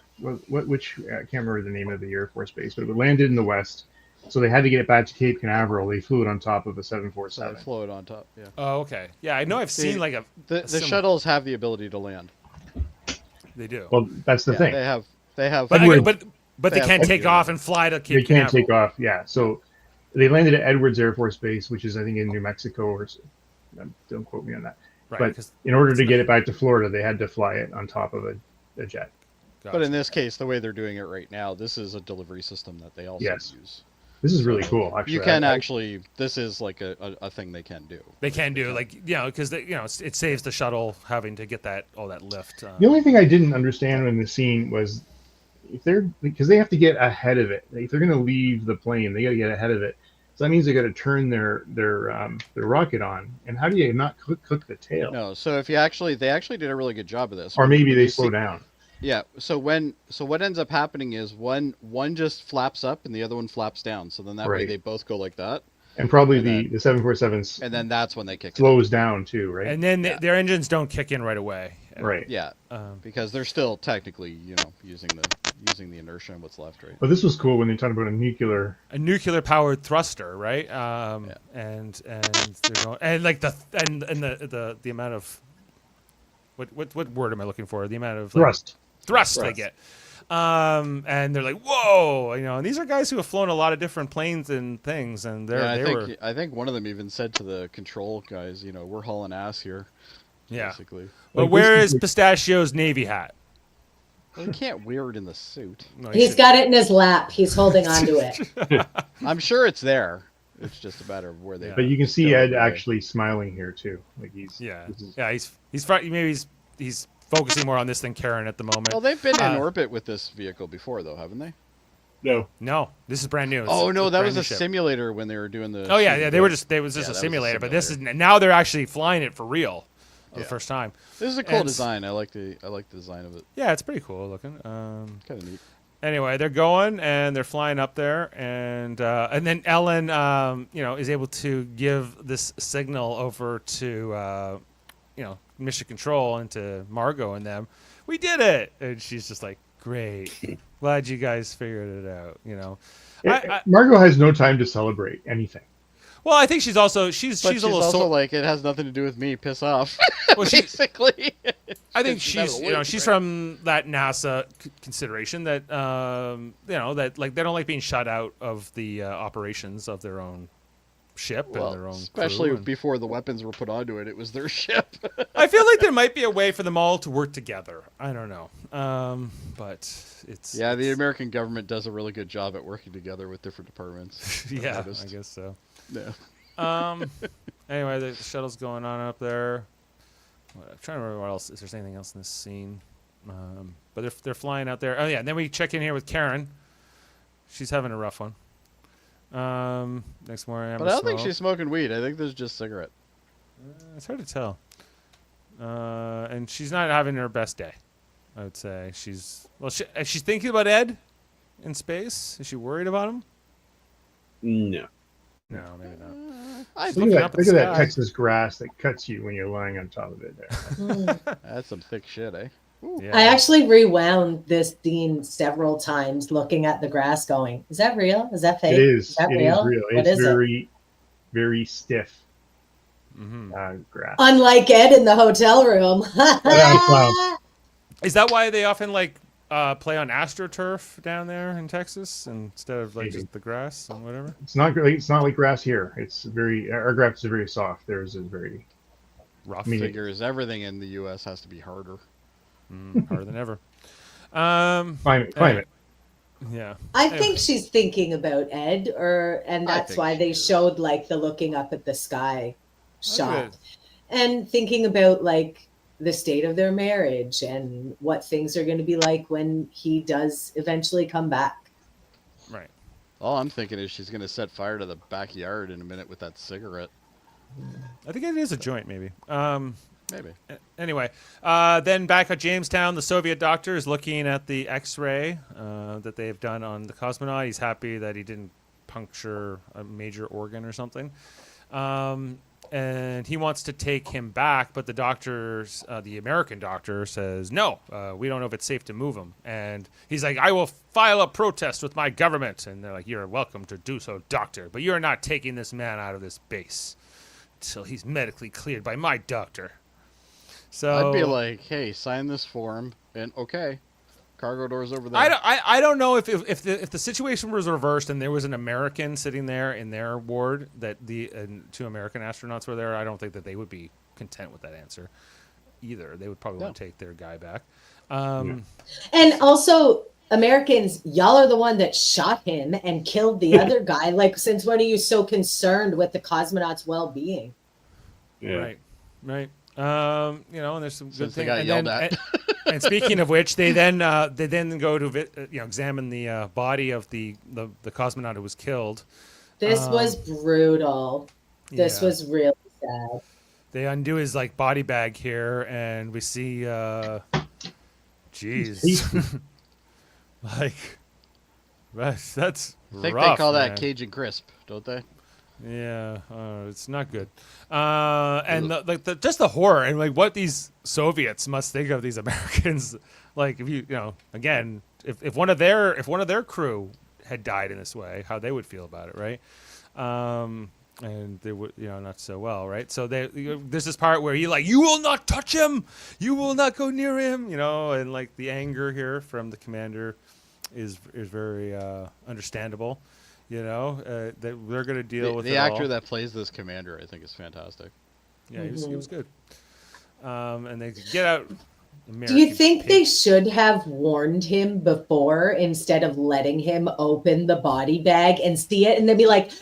Which I can't remember the name of the Air Force base, but it landed in the west. So they had to get it back to Cape Canaveral. They flew it on top of a So they 747. float on top. Yeah. Oh, okay. Yeah, I know. I've seen like The similar- shuttles have the ability to land. They do. Well, that's the Yeah, thing. They have. but Edward- but they They can't have- take off and fly to Cape They can't Canaveral. take off. Yeah. So they landed at Edwards Air Force Base, which is I think in New Mexico or don't quote me on that. Right. But 'Cause- in order to get it back to Florida, they had to fly it on top of a jet. But in this case, the way they're doing it right now, this is a delivery system that they also Yes. use. This is really cool. Actually, You can actually. This is like a thing they can do. They can do like because it saves the shuttle having to get all that lift. The only thing I didn't understand in the scene was because they have to get ahead of it. If they're going to leave the plane, they got to get ahead of it. So that means they got to turn their rocket on. And how do you not cook the tail? No, so if they actually did a really good job of this. Or maybe When they you slow see- down. Yeah. So what ends up happening is one just flaps up and the other one flaps down. So then that way Right. they both go like that, And probably And the 747 and then that's when they kick it. slows down too, right? and then Yeah. their engines don't kick in right away. Right. Yeah, because they're still technically using the inertia and what's left, right? But this was cool when they talked about a nuclear. A nuclear powered thruster, right? And they're going, and like the amount of what word am I looking for? The amount of like, thrust they Thrust. get. And they're like, whoa, and these are guys who have flown a lot of different planes and things, and I think one of them even said to the control guys, we're hauling ass here. Yeah. Basically. But Like, where this is is- Pistachio's Navy hat? Well, you can't wear it in the suit. No, He's got it in his lap. He's holding on to it. I'm sure it's there. It's just a matter of where they. Yeah. But you can see Go Ed away. actually smiling here too. Like he's Yeah, this is- yeah. He's focusing more on this than Karen at the moment. Well, they've been in Uh, orbit with this vehicle before, though, haven't they? No. No, this is brand new. Oh no, that was a ship. simulator when they were doing the. Oh yeah, yeah. It was just Yeah, a that was a simulator, but this is now they're actually flying it for real for the Yeah. first time. This is a cool and- design. I like the design of it. Yeah, it's pretty cool looking. Kind of neat. Anyway, they're going and they're flying up there, and then Ellen, is able to give this signal over to, Mission Control and to Margot and them. We did it, and she's just like, "Great, glad you guys figured it out." Margot has no time to celebrate anything. Well, I think she's But a she's little also sore. like, it has nothing to do with me. Piss off. Well, she, Basically. I think She's out of she's the loop, she's right? from that NASA consideration that that like they don't like being shut out of the operations of their own ship and their own especially crew and- before the weapons were put onto it, it was their ship. I feel like there might be a way for them all to work together. I don't know, but it's Yeah, the it's- American government does a really good job at working together with different departments. I've yeah, noticed. I guess so. Yeah. Anyway, the shuttle's going on up there. I'm trying to remember what else. If there's anything else in this scene, but they're flying out there. Oh yeah, and then we check in here with Karen. She's having a rough one. Next morning, But I don't think she's smoking weed. I think there's just cigarette. It's hard to tell. And she's not having her best day. I would say she's she's thinking about Ed in space. Is she worried about him? No. No, maybe not. I Look think looking up at Look at the that sky. Texas grass that cuts you when you're lying on top of it there. that's some thick shit, eh? Ooh. Yeah. I actually rewound this scene several times looking at the grass going, is that real? Is that fake? It is. that It real? is real. What It's is it? very, very stiff Mhm. grass. Unlike Ed in the hotel room. Clown. Is that why they often play on AstroTurf down there in Texas instead of Maybe. just the grass and whatever? It's not like grass here. It's very our grass is very soft. Theirs is very Rough, mean, Figures everything in the U.S. has to be harder. harder than ever. climate. Yeah. I think she's thinking about Ed, and I that's think why she they is. showed the looking up at the sky shot, Okay. and thinking about the state of their marriage and what things are going to be like when he does eventually come back. Right. All I'm thinking is she's going to set fire to the backyard in a minute with that cigarette. I think it is a joint, maybe. Maybe. Anyway, then back at Jamestown, the Soviet doctor is looking at the X-ray that they've done on the cosmonaut. He's happy that he didn't puncture a major organ or something. and he wants to take him back, but the American doctor says, no, we don't know if it's safe to move him. And he's like, I will file a protest with my government. And they're like, you're welcome to do so, doctor, but you're not taking this man out of this base until he's medically cleared by my doctor. So I'd be like, hey, sign this form, and okay, cargo doors over there. I don't know if the situation was reversed and there was an American sitting there in their ward that the two American astronauts were there. I don't think that they would be content with that answer either. They would probably want to take their guy back. And also, Americans, y'all are the one that shot him and killed the other guy. Like, since when are you so concerned with the cosmonauts' well-being? Yeah. Right. And there's some good Since they things. got And yelled then- at. And speaking of which, they then go to examine the body of the cosmonaut who was killed. This was brutal. This Yeah. was really sad. They undo his body bag here, and we see, jeez, that's I think rough, they call man. that Cajun crisp, don't they? Yeah, it's not good. And just the horror and what these Soviets must think of these Americans. Like, if again, if one of their crew had died in this way, how they would feel about it, right? And they would, not so well, right? So there's this part where you will not touch him, you will not go near him, and the anger here from the commander is very understandable. That they're going to deal with the it actor all. that plays this commander, I think, is fantastic. Yeah, he was good. And they get out. Do you think they should have warned him before instead of letting him open the body bag and see it and then be like,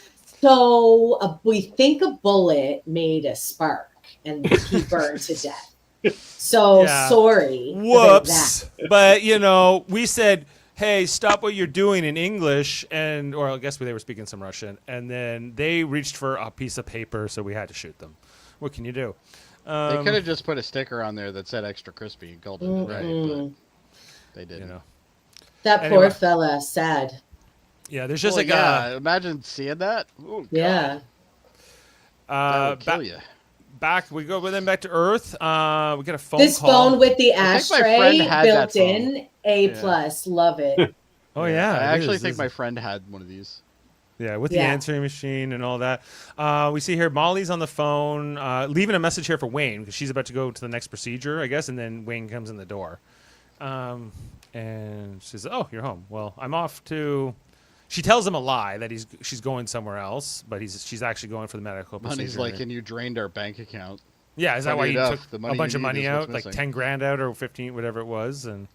so we think a bullet made a spark and he burned to death. So Yeah. sorry. about Whoops. that. But, we said, hey, stop what you're doing in English, or I guess they were speaking some Russian, and then they reached for a piece of paper, so we had to shoot them. What can you do? They could have just put a sticker on there that said extra crispy and called it a day, but they didn't. That Anyway. poor fella, sad. Yeah, there's just imagine seeing that. Ooh, Yeah. that would kill you. back. We go with them back to Earth. We get a phone This call. phone with the I think my ashtray friend had that built in, A+, love it. Oh yeah, I it actually is. think my friend had one of these. Yeah, with the Yeah. answering machine and all that. We see here Molly's on the phone, leaving a message here for Wayne because she's about to go to the next procedure, I guess, and then Wayne comes in the door. And she says, "Oh, you're home. Well, I'm off to." She tells him a lie that she's going somewhere else, but she's actually going for the medical procedure. Money's like, and you drained our bank account. Yeah, is that why funny you enough, took the a money bunch you of need money is what's out, like missing. 10 grand out or 15, whatever it was, and.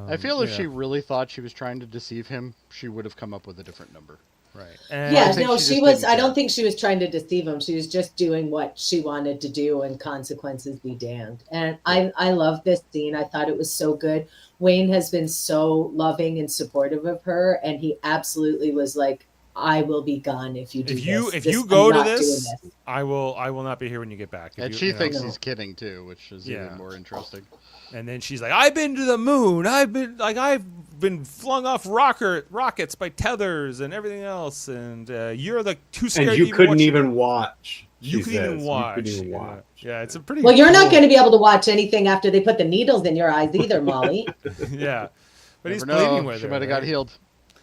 I feel if yeah. she really thought she was trying to deceive him, she would have come up with a different number. Right. I Yeah, think no, she she just was. didn't I don't care. think she was trying to deceive him. She was just doing what she wanted to do, and consequences be damned. And I love this scene. I thought it was so good. Wayne has been so loving and supportive of her, and he absolutely was like, "I will be gone if you do this. If This- you I'm go to not doing this, I will not be here when you get back." If And you- she you know. thinks No. he's kidding too, which is Yeah. even more interesting. And then she's like, "I've been to the moon. I've been flung off rockets by tethers and everything else, and you're too scared. And to you couldn't watch it." even watch. You she couldn't even says. watch. You couldn't even Yeah. watch. Yeah, it's a pretty. Well, you're not cool- going to be able to watch anything after they put the needles in your eyes either, Molly. Yeah, but he's Never know. pleading with She her. might have got right? healed.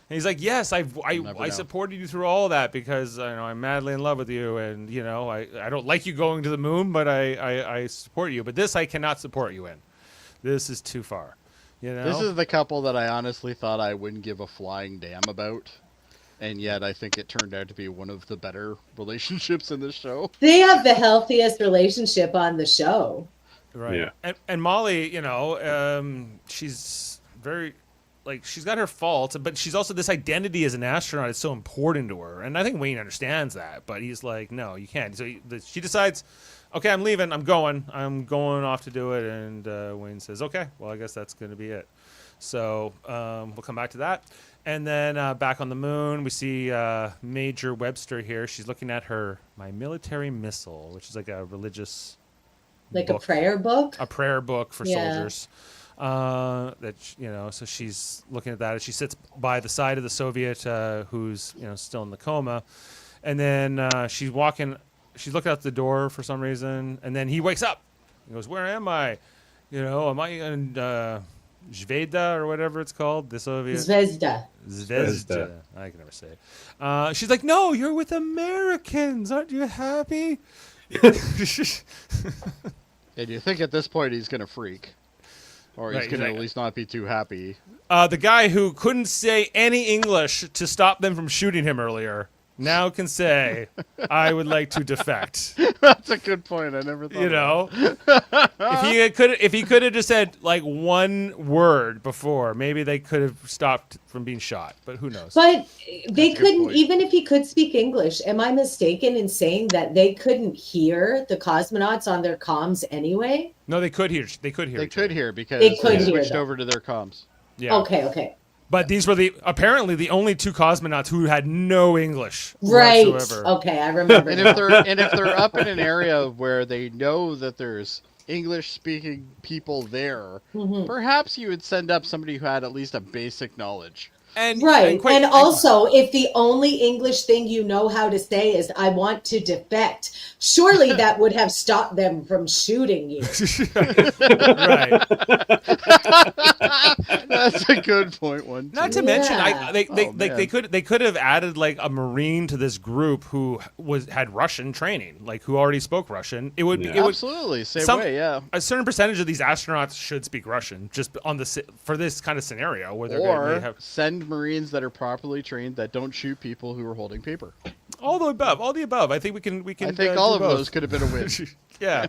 And he's like, "Yes, I never know. supported you through all that because I'm madly in love with you, and I don't like you going to the moon, but I support you. But this I cannot support you in. This is too far. This is the couple that I honestly thought I wouldn't give a flying damn about. And yet I think it turned out to be one of the better relationships in this show. They have the healthiest relationship on the show. Right. Yeah. And Molly, she's very, she's got her faults, but she's also, this identity as an astronaut is so important to her. And I think Wayne understands that, but he's like, no, you can't. So she decides, okay, I'm leaving. I'm going off to do it. And Wayne says, okay, well, I guess that's going to be it. So we'll come back to that. And then back on the moon, we see Major Webster here. She's looking at My Military Missile, which is like a religious Like book. a prayer book. A prayer book for Yeah. soldiers. So she's looking at that as she sits by the side of the Soviet who's still in the coma, and then she's walking she's looking out the door for some reason, and then he wakes up. He goes, "Where am I? Am I in Zveda or whatever it's called? The Soviet Zvezda. Zvezda. I can never say it. She's like, "No, you're with Americans. Aren't you happy?" And you think at this point he's gonna freak, or he's Right, gonna right. at least not be too happy. The guy who couldn't say any English to stop them from shooting him earlier now can say, "I would like to defect." That's a good point. I never thought. You know, if he could have just said like one word before, maybe they could have stopped from being shot. But who knows? But they That's a good couldn't, point. even if he could speak English, am I mistaken in saying that they couldn't hear the cosmonauts on their comms anyway? No, they could hear. They could hear. They each could other. hear because They could hear switched them. over to their comms. Yeah. Okay. But these were apparently the only two cosmonauts who had no English Right. whatsoever. Okay, I remember. And if they're up in an area where they know that there's English speaking people there, Mhm. perhaps you would send up somebody who had at least a basic knowledge. Right. quite- And also, if the only English thing you know how to say is, "I want to defect," surely that would have stopped them from shooting you. right. That's a good point. One. Not too. to mention, Yeah. they man. they could have added like a Marine to this group who had Russian training, like who already spoke Russian. It would Yeah. it would Absolutely, same some- way. Yeah. a certain percentage of these astronauts should speak Russian just for this kind of scenario where they're going Or to have send Marines that are properly trained that don't shoot people who are holding paper. all the above. I think we can I think all do of both. those could have been a win. Yeah.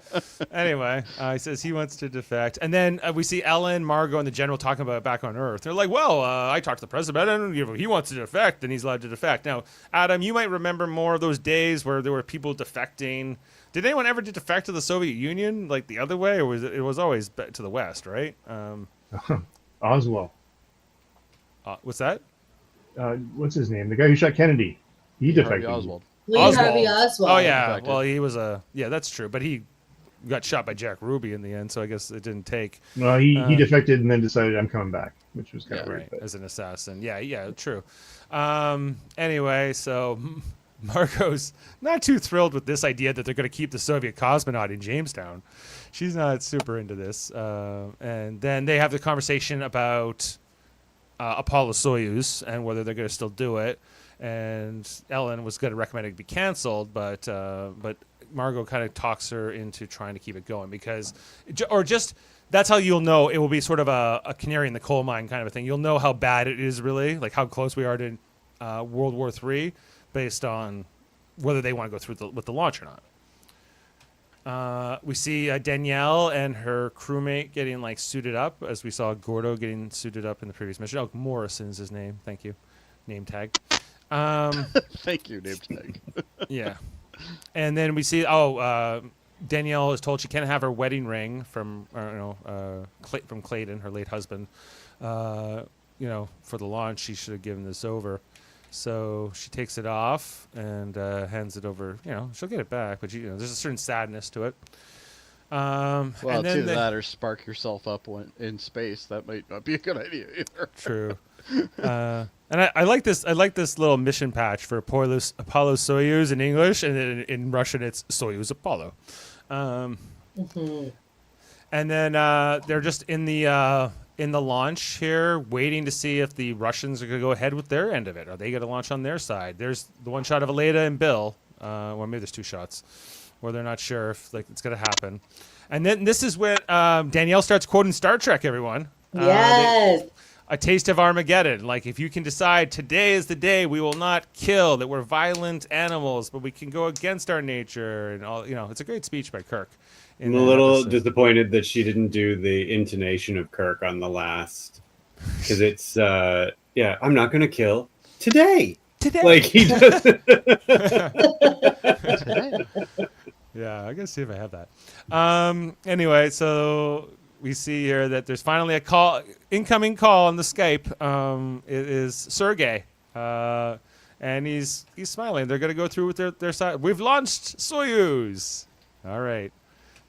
Anyway, he says he wants to defect, and then we see Ellen, Margot, and the general talking about it back on Earth. They're like, "Well, I talked to the president, and he wants to defect, and he's allowed to defect." Now, Adam, you might remember more of those days where there were people defecting. Did anyone ever defect to the Soviet Union, like the other way, or was it was always to the West, right? Oswald. What's that? What's his name? The guy who shot Kennedy. He Harvey defected. Oswald. Lee Oswald. Harvey Oswald. Oh yeah, Defected. well he was yeah, that's true, but he got shot by Jack Ruby in the end, so I guess it didn't take. Well, he defected and then decided I'm coming back, which was kind Yeah, of weird. Right, But as an assassin. Yeah, true. Anyway, so Margot's not too thrilled with this idea that they're going to keep the Soviet cosmonaut in Jamestown. She's not super into this. And then they have the conversation about Apollo Soyuz and whether they're going to still do it. And Ellen was going to recommend it be canceled, but Margot kind of talks her into trying to keep it going because, or just that's how you'll know it will be sort of a canary in the coal mine kind of a thing. You'll know how bad it is really, like how close we are to World War III, based on whether they want to go through with the launch or not. We see Danielle and her crewmate getting like suited up, as we saw Gordo getting suited up in the previous mission. Oh, Morrison is his name. Thank you. Name tag. Thank you, name tag. Yeah. And then we see, Danielle is told she can't have her wedding ring from Clayton, her late husband. For the launch, she should have given this over. So she takes it off and hands it over. She'll get it back, but there's a certain sadness to it. Well, and it's then either that or spark yourself up in space. That might not be a good idea either. True. And I like this. I like this little mission patch for Apollo Soyuz in English, and then in Russian it's Soyuz Apollo. And then they're just in the launch here, waiting to see if the Russians are going to go ahead with their end of it. Are they going to launch on their side? There's the one shot of Aleda and Bill. Well, maybe there's two shots where they're not sure if it's going to happen. And then this is when Danielle starts quoting Star Trek. Everyone. Yes. A taste of Armageddon. Like, if you can decide today is the day we will not kill, that we're violent animals, but we can go against our nature and all. It's a great speech by Kirk. I'm a little disappointed that she didn't do the intonation of Kirk on the last, because it's I'm not gonna kill today. Like he does. Yeah, I gotta see if I have that. Anyway, so we see here that there's finally a incoming call on the Skype. It is Sergey, and he's smiling. They're gonna go through with their side. We've launched Soyuz. All right,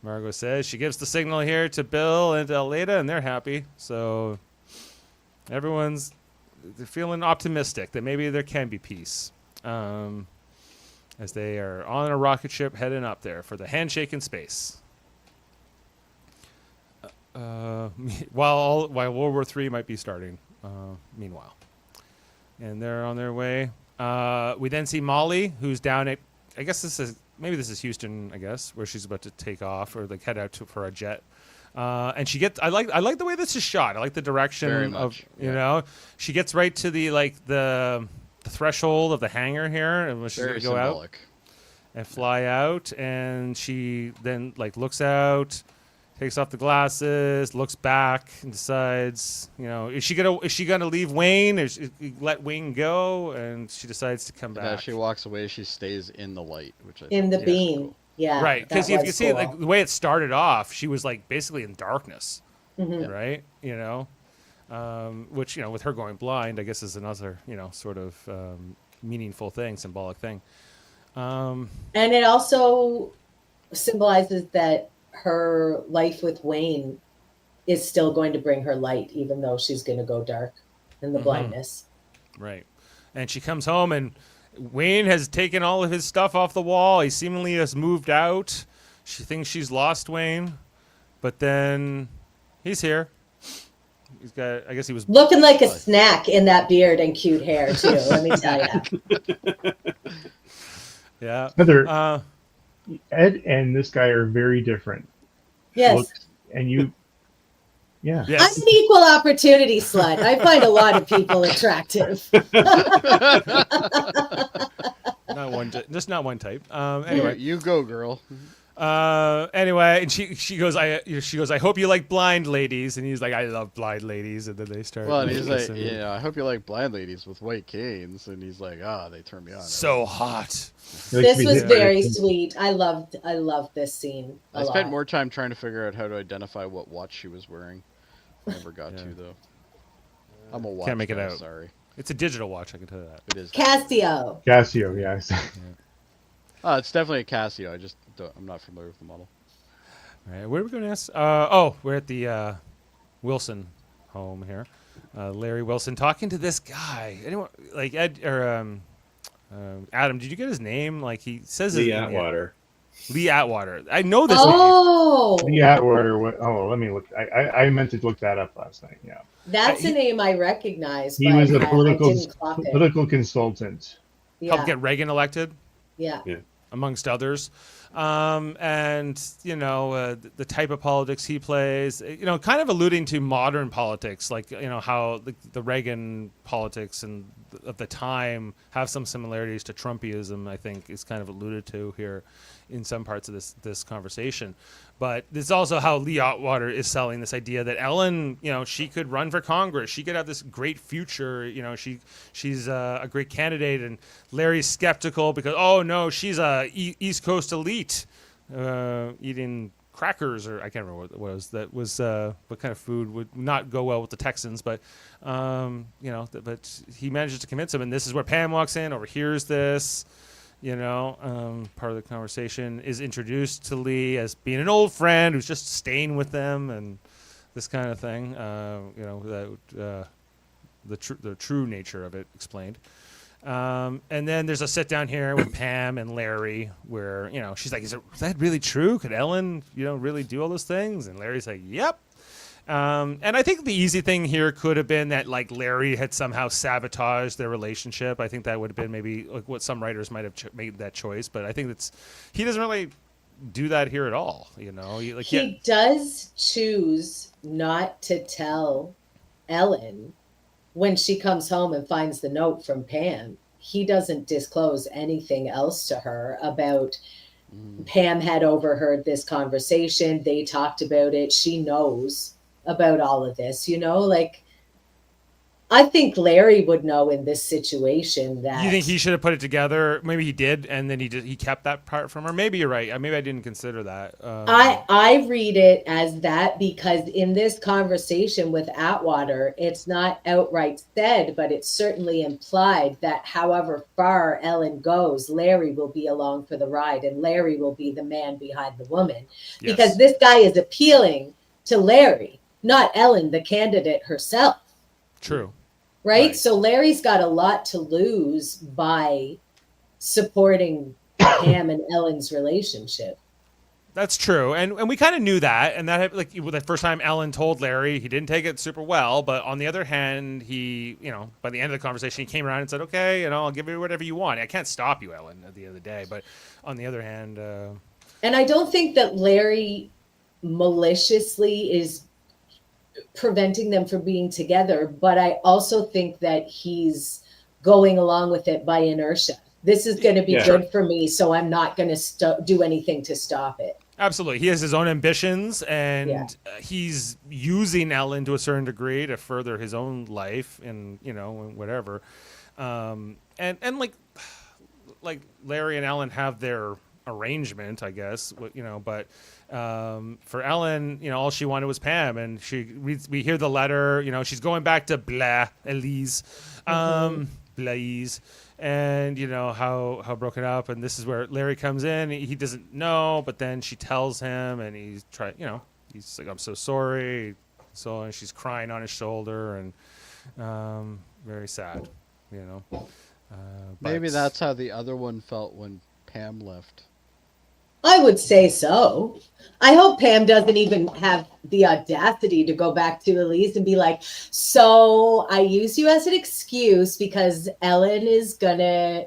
Margot says. She gives the signal here to Bill and to Aleda, and they're happy. So they're feeling optimistic that maybe there can be peace. And as they are on a rocket ship heading up there for the handshake in space. While World War III might be starting, meanwhile. And they're on their way. We then see Molly, who's down at, I guess this is Houston, I guess, where she's about to take off or like head out for a jet. And she gets, I like the way this is shot. I like the direction Very of, much, you know, she gets right to the threshold of the hangar here, and she's Very gonna go out symbolic. and fly out, and she then like looks out, takes off the glasses, looks back, and decides, you know, is she gonna leave Wayne, or let Wayne go? And she decides to come And as back. she walks away, she stays in the light, which I In the think is beam. cool. Yeah. Right, because that if was you see cool. like the way it started off, she was like basically in darkness, Mhm. right? You know, which, you know, with her going blind, I guess is another, you know, sort of meaningful thing, symbolic thing. And it also symbolizes that her life with Wayne is still going to bring her light, even though she's going to go dark in the Mhm. blindness. Right. And she comes home, and Wayne has taken all of his stuff off the wall. He seemingly has moved out. She thinks she's lost Wayne, but then he's here. He's got, I guess he was. Looking like a snack in that beard and cute hair, too, let me tell you. Yeah. Heather, Ed and this guy are very different. Yes. Looks, and you, yeah. Yes. I'm an equal opportunity slut. I find a lot of people attractive. Not one, just not one type. Anyway, Anyway, you go, girl. anyway, and she goes, I hope you like blind ladies, and he's like, I love blind ladies, and then they start. Well, and he's like, kissing. yeah, I hope you like blind ladies with white canes, and he's like, they turn me on. So hot. He likes to This be was hit by very a- sweet. I loved this scene. I spent more time trying to figure out how to identify what watch she was wearing. I never got Yeah. to though. I'm a watch Can't make it guy, out. Sorry, It's a digital watch, I can tell you that. it is. Casio. Casio, yes. It's definitely a Casio. I'm not familiar with the model. All right, where are we going to ask? We're at the Wilson home here. Larry Wilson talking to this guy. Anyone like Ed or Adam? Did you get his name? Like he says Lee his name. Atwater. Lee Atwater. I know this name. Oh, The Atwater. Let me look. I meant to look that up last night. Yeah. that's he- a name I recognize. He but was a I didn't clock it. political consultant. Helped Yeah, get Reagan elected, yeah. amongst others. And you know the type of politics he plays, you know, kind of alluding to modern politics, like, you know, how the Reagan politics and of the time have some similarities to Trumpism. I think is kind of alluded to here in some parts of this conversation. But it's also how Lee Atwater is selling this idea that Ellen, you know, she could run for Congress. She could have this great future. You know, she's a great candidate. And Larry's skeptical because, oh, no, she's a East Coast elite eating crackers, or I can't remember what it was. That was what kind of food would not go well with the Texans. But, you know, but he manages to convince him. And this is where Pam walks in, overhears this. You know, part of the conversation is introduced to Lee as being an old friend who's just staying with them and this kind of thing. You know, the true nature of it explained. And then there's a sit down here with Pam and Larry where, you know, she's like, is that really true? Could Ellen, you know, really do all those things? And Larry's like, yep. And I think the easy thing here could have been that, like, Larry had somehow sabotaged their relationship. I think that would have been maybe like what some writers might have made that choice. But I think he doesn't really do that here at all. You know, He does choose not to tell Ellen when she comes home and finds the note from Pam. He doesn't disclose anything else to her about Pam had overheard this conversation. They talked about it. She knows about all of this, you know, like, I think Larry would know in this situation that. You think he should have put it together? Maybe he did, and then he kept that part from her. Maybe you're right. Maybe I didn't consider that. I read it as that because in this conversation with Atwater, it's not outright said, but it's certainly implied that however far Ellen goes, Larry will be along for the ride, and Larry will be the man behind the woman. Yes. Because this guy is appealing to Larry, not Ellen, the candidate herself. True. Right? Right. So Larry's got a lot to lose by supporting Pam and Ellen's relationship. That's true, and we kind of knew that, and that like the first time Ellen told Larry, he didn't take it super well. But on the other hand, he, by the end of the conversation, he came around and said, "Okay, I'll give you whatever you want. I can't stop you, Ellen." At the end of the day, but on the other hand, and I don't think that Larry maliciously is preventing them from being together, but I also think that he's going along with it by inertia. This is going to be good for me, so I'm not going to do anything to stop it. absolutely, he has his own ambitions, and he's using Ellen to a certain degree to further his own life, and whatever. And like Larry and Ellen have their arrangement, I guess, but for Ellen, all she wanted was Pam, and we hear the letter, she's going back to Elise, Blaise, and how broken up, and this is where Larry comes in. He doesn't know, but then she tells him, and he's he's like, "I'm so sorry," and she's crying on his shoulder, and very sad, Maybe that's how the other one felt when Pam left. I would say so. I hope Pam doesn't even have the audacity to go back to Elise and be like, "So I use you as an excuse because Ellen is gonna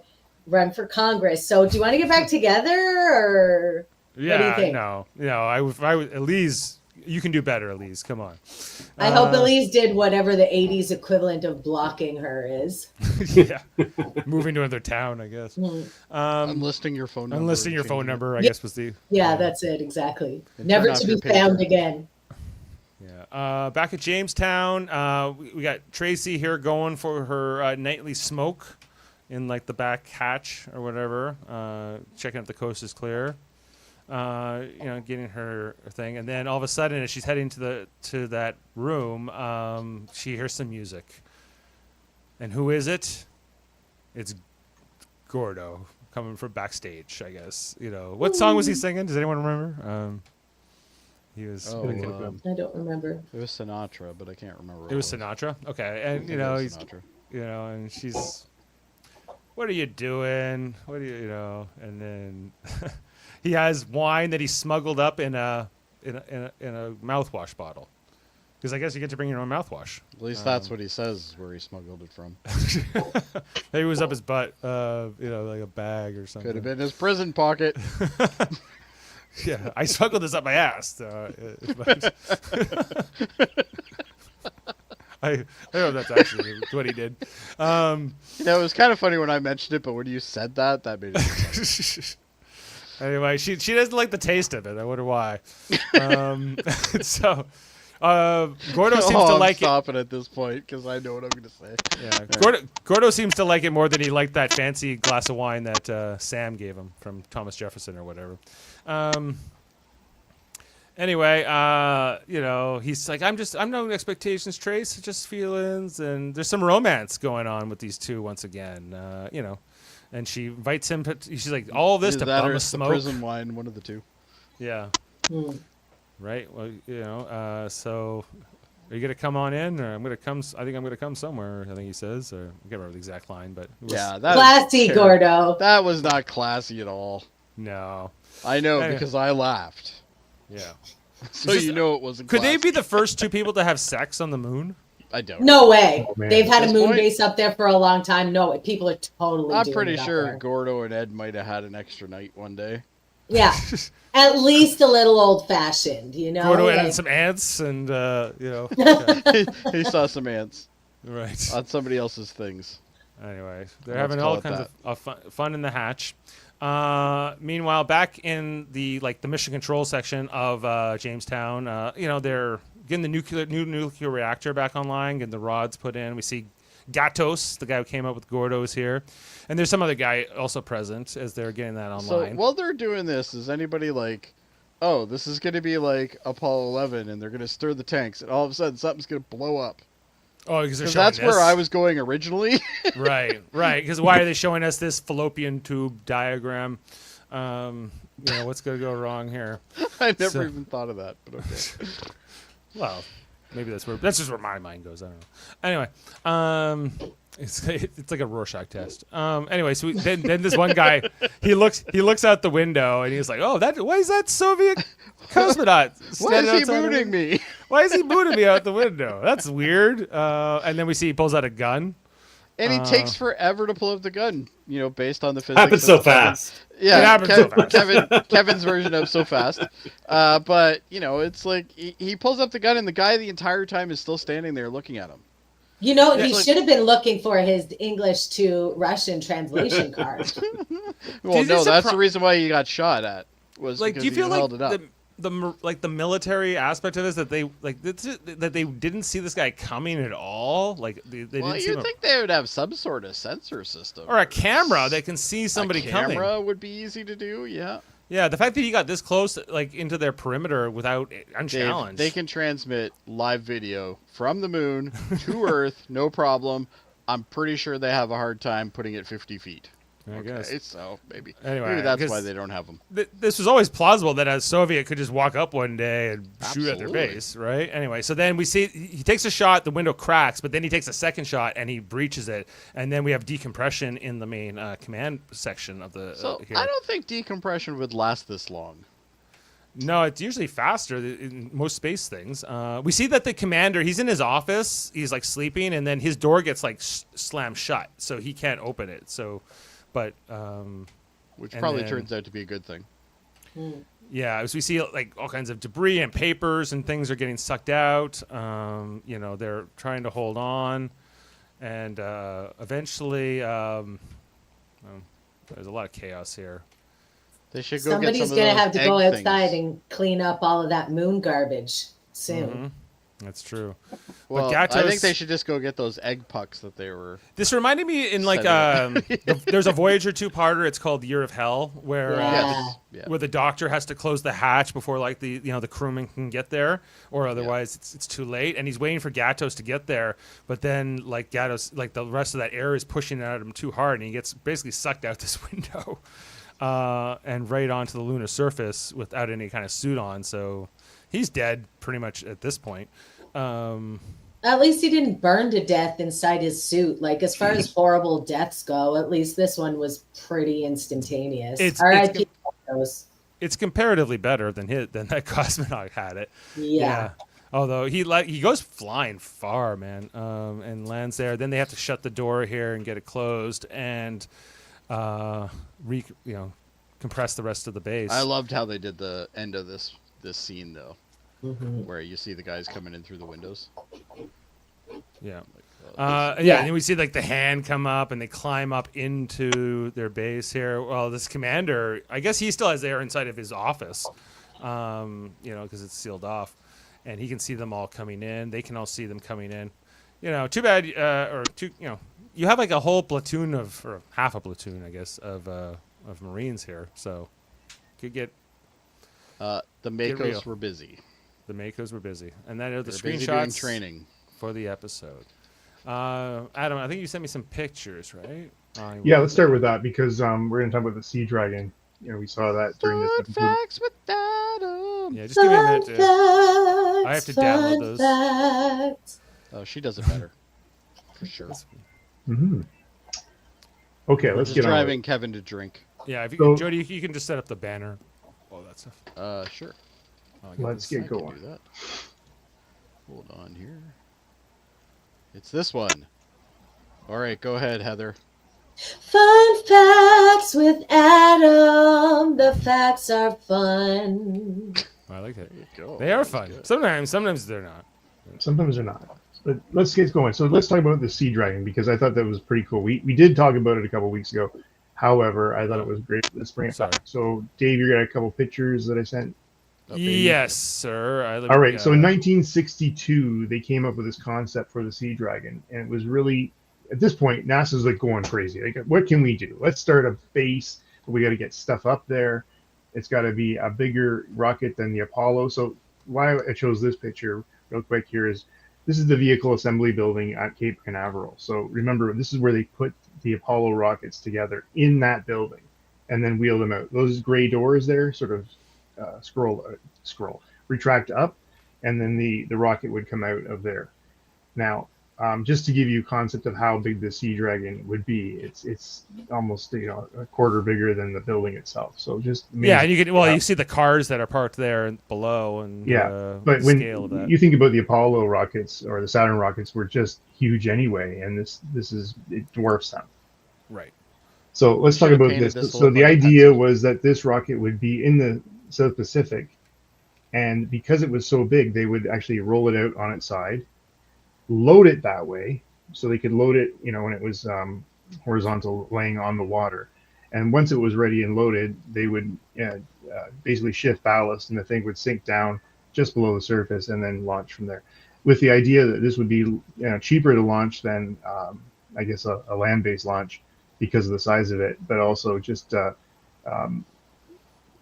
run for Congress. So do you want to get back together, or what do you think?" No. I would Elise. You can do better, Elise. Come on. I hope Elise did whatever the '80s equivalent of blocking her is. Yeah, moving to another town, I guess. Unlisting your phone number. Unlisting your phone number, I guess, was the. Yeah, that's it exactly. And Never turn off to your be found pager. again. Yeah. Back at Jamestown, we got Tracy here going for her nightly smoke in like the back hatch or whatever, checking if the coast is clear. Getting her thing, and then all of a sudden, as she's heading to that room, she hears some music. And who is it? It's Gordo coming from backstage, I guess. What song was he singing? Does anyone remember? He was. Oh, I don't remember. it was Sinatra, but I can't remember. It was Sinatra. Okay, and he's Sinatra. and she's, "What are you doing? What are you, And then he has wine that he smuggled up in a mouthwash bottle, because I guess you get to bring your own mouthwash. At least that's what he says where he smuggled it from. Maybe it was up his butt, like a bag or something. Could have been his prison pocket. Yeah, I smuggled this up my ass. But I don't know if that's actually what he did. It was kind of funny when I mentioned it, but when you said that made it funny. Anyway, she doesn't like the taste of it. I wonder why. So Gordo seems to like it. I'm stopping at this point because I know what I'm going to say. Yeah, Gordo seems to like it more than he liked that fancy glass of wine that Sam gave him from Thomas Jefferson or whatever. Anyway, he's like, I'm no expectations, Trace, just feelings, and there's some romance going on with these two once again. And she invites him. She's like, all of this to bum a smoke. The prison wine, one of the two. Yeah. Right. Well, so are you gonna come on in, or I'm gonna come? I think I'm gonna come somewhere. I think he says, or I can't remember the exact line, but it was, that Classy, was Gordo. That was not classy at all. No. I know because I laughed. Yeah. So it wasn't. Could classy. they be the first two people to have sex on the moon? I don't. No way. Oh, man. They've had At a this moon point- base up there for a long time. No, people are totally. I'm doing pretty it up sure there. Gordo and Ed might have had an extra night one day. Yeah, at least a little old fashioned. Gordo like- added some ants, and okay. He saw some ants Right. on somebody else's things. Anyway, they're Let's having call all it kinds of fun in the hatch. Meanwhile, back in the mission control section of Jamestown, they're getting the new nuclear reactor back online, getting the rods put in. We see Gatos, the guy who came up with Gordo's here, and there's some other guy also present as they're getting that online. So while they're doing this, is anybody like, oh, this is going to be like Apollo 11, and they're going to stir the tanks, and all of a sudden something's going to blow up? Oh, because That's where I was going originally. Right. Because why are they showing us this fallopian tube diagram? What's going to go wrong here? I never even thought of that, but okay. Well, maybe that's just where my mind goes. I don't know. Anyway, It's like a Rorschach test. Anyway, so then this one guy, he looks out the window and he's like, "Oh, why is that Soviet cosmonaut Why standing is he outside of booting me? Why is he booting me out the window? That's weird." And then we see he pulls out a gun. And he takes forever to pull up the gun, based on the physics. Happens so fast. Yeah, It happens so fast. Kevin's version of so fast. But, it's like he pulls up the gun and the guy the entire time is still standing there looking at him. He should have been looking for his English to Russian translation card. Well, no, that's the reason why he got shot at. Was Like, because do you he feel held like it up. the military aspect of this that they didn't see this guy coming at all? Like they Well, didn't see you'd him, think they would have some sort of sensor system. or a camera that can see somebody a camera coming. would be easy to do, yeah. Yeah, the fact that he got this close, like into their perimeter without unchallenged. They can transmit live video from the moon to Earth, no problem. I'm pretty sure they have a hard time putting it 50 feet. I guess. So maybe Anyway, that's because why they don't have them. This was always plausible that a Soviet could just walk up one day and shoot at their Absolutely. base, right? Anyway, so then we see he takes a shot, the window cracks, but then he takes a second shot and he breaches it, and then we have decompression in the main command section of the. So here. I don't think decompression would last this long. No, it's usually faster in most space things. We see that the commander, he's in his office, he's like sleeping, and then his door gets like slammed shut, so he can't open it. So, but Which and probably then- turns out to be a good thing. yeah, as we see like all kinds of debris and papers and things are getting sucked out. They're trying to hold on, and eventually, there's a lot of chaos here. They should go Somebody's get some going of to have those to go egg outside things. and clean up all of that moon garbage soon. Mhm. That's true. Well, Gatos- I think they should just go get those egg pucks that they were. This reminded me in like Set there's a Voyager 2-parter. It's called Year of Hell, where Yeah. Yeah. where the doctor has to close the hatch before like the crewman can get there, or otherwise it's too late, and he's waiting for Gatos to get there, but then like Gatos, like the rest of that air is pushing at him too hard, and he gets basically sucked out this window and right onto the lunar surface without any kind of suit on, so he's dead pretty much at this point. At least he didn't burn to death inside his suit. Like, as far as horrible deaths go, at least this one was pretty instantaneous. It's- R.I.P. those. It's comparatively better than that cosmonaut had it. Yeah. Although he goes flying far, man, and lands there. Then they have to shut the door here and get it closed and compress the rest of the base. I loved how they did the end of this scene though, Mhm. where you see the guys coming in through the windows. Yeah. Like, And then we see like the hand come up and they climb up into their base here. Well, this commander, I guess he still has air inside of his office, because it's sealed off, and he can see them all coming in. They can all see them coming in. Too bad, you have like a whole platoon or half a platoon, I guess, of Marines here. So could get the real. Makos were busy. the Makos were busy, and then are the They're busy doing screenshots training. for the episode. Adam, I think you sent me some pictures, right? Yeah, let's start with that because we're going to talk about the Sea Dragon. We saw that during this Fun episode. facts with Adam. Yeah, just give me a minute. I have to download Fun those. facts. Oh, she does it better, for sure. Mm-hmm. Okay, let's Just get on. with it. driving Kevin to drink. Yeah, if you, So- Jody, you can just set up the banner. All that stuff. Sure. I'll get Let's this. get I can going. do that. Hold on here. It's this one. All right, go ahead, Heather. Fun facts with Adam. The facts are fun. I like that. There you go. They are That was fun. good. Sometimes they're not. Sometimes they're not. But let's get going. So let's talk about the Sea Dragon because I thought that was pretty cool. We did talk about it a couple weeks ago. However, I thought it was great. Let's bring it Sorry. back. So, Dave, you got a couple pictures that I sent. Okay. Yes, sir. All right. So in 1962, they came up with this concept for the Sea Dragon, and it was really, at this point, NASA's like going crazy. Like, what can we do? Let's start a base. We got to get stuff up there. It's got to be a bigger rocket than the Apollo. So why I chose this picture real quick here is this is the vehicle assembly building at Cape Canaveral. So remember, this is where they put the Apollo rockets together in that building and then wheel them out. Those gray doors there sort of retract up, and then the rocket would come out of there. Now, just to give you a concept of how big the Sea Dragon would be, it's almost a quarter bigger than the building itself. So just Yeah, amazing. and you see the cars that are parked there and below, and But the when scale of that. you think about the Apollo rockets or the Saturn rockets, were just huge anyway, and it dwarfs them. Right. So let's talk Should've about painted this. this to So look the like a idea pencil. was that this rocket would be in the South Pacific, and because it was so big, they would actually roll it out on its side, load it that way, so they could load it, when it was horizontal, laying on the water. And once it was ready and loaded, they would basically shift ballast, and the thing would sink down just below the surface and then launch from there. With the idea that this would be cheaper to launch than, I guess, a land-based launch because of the size of it, but also just You don't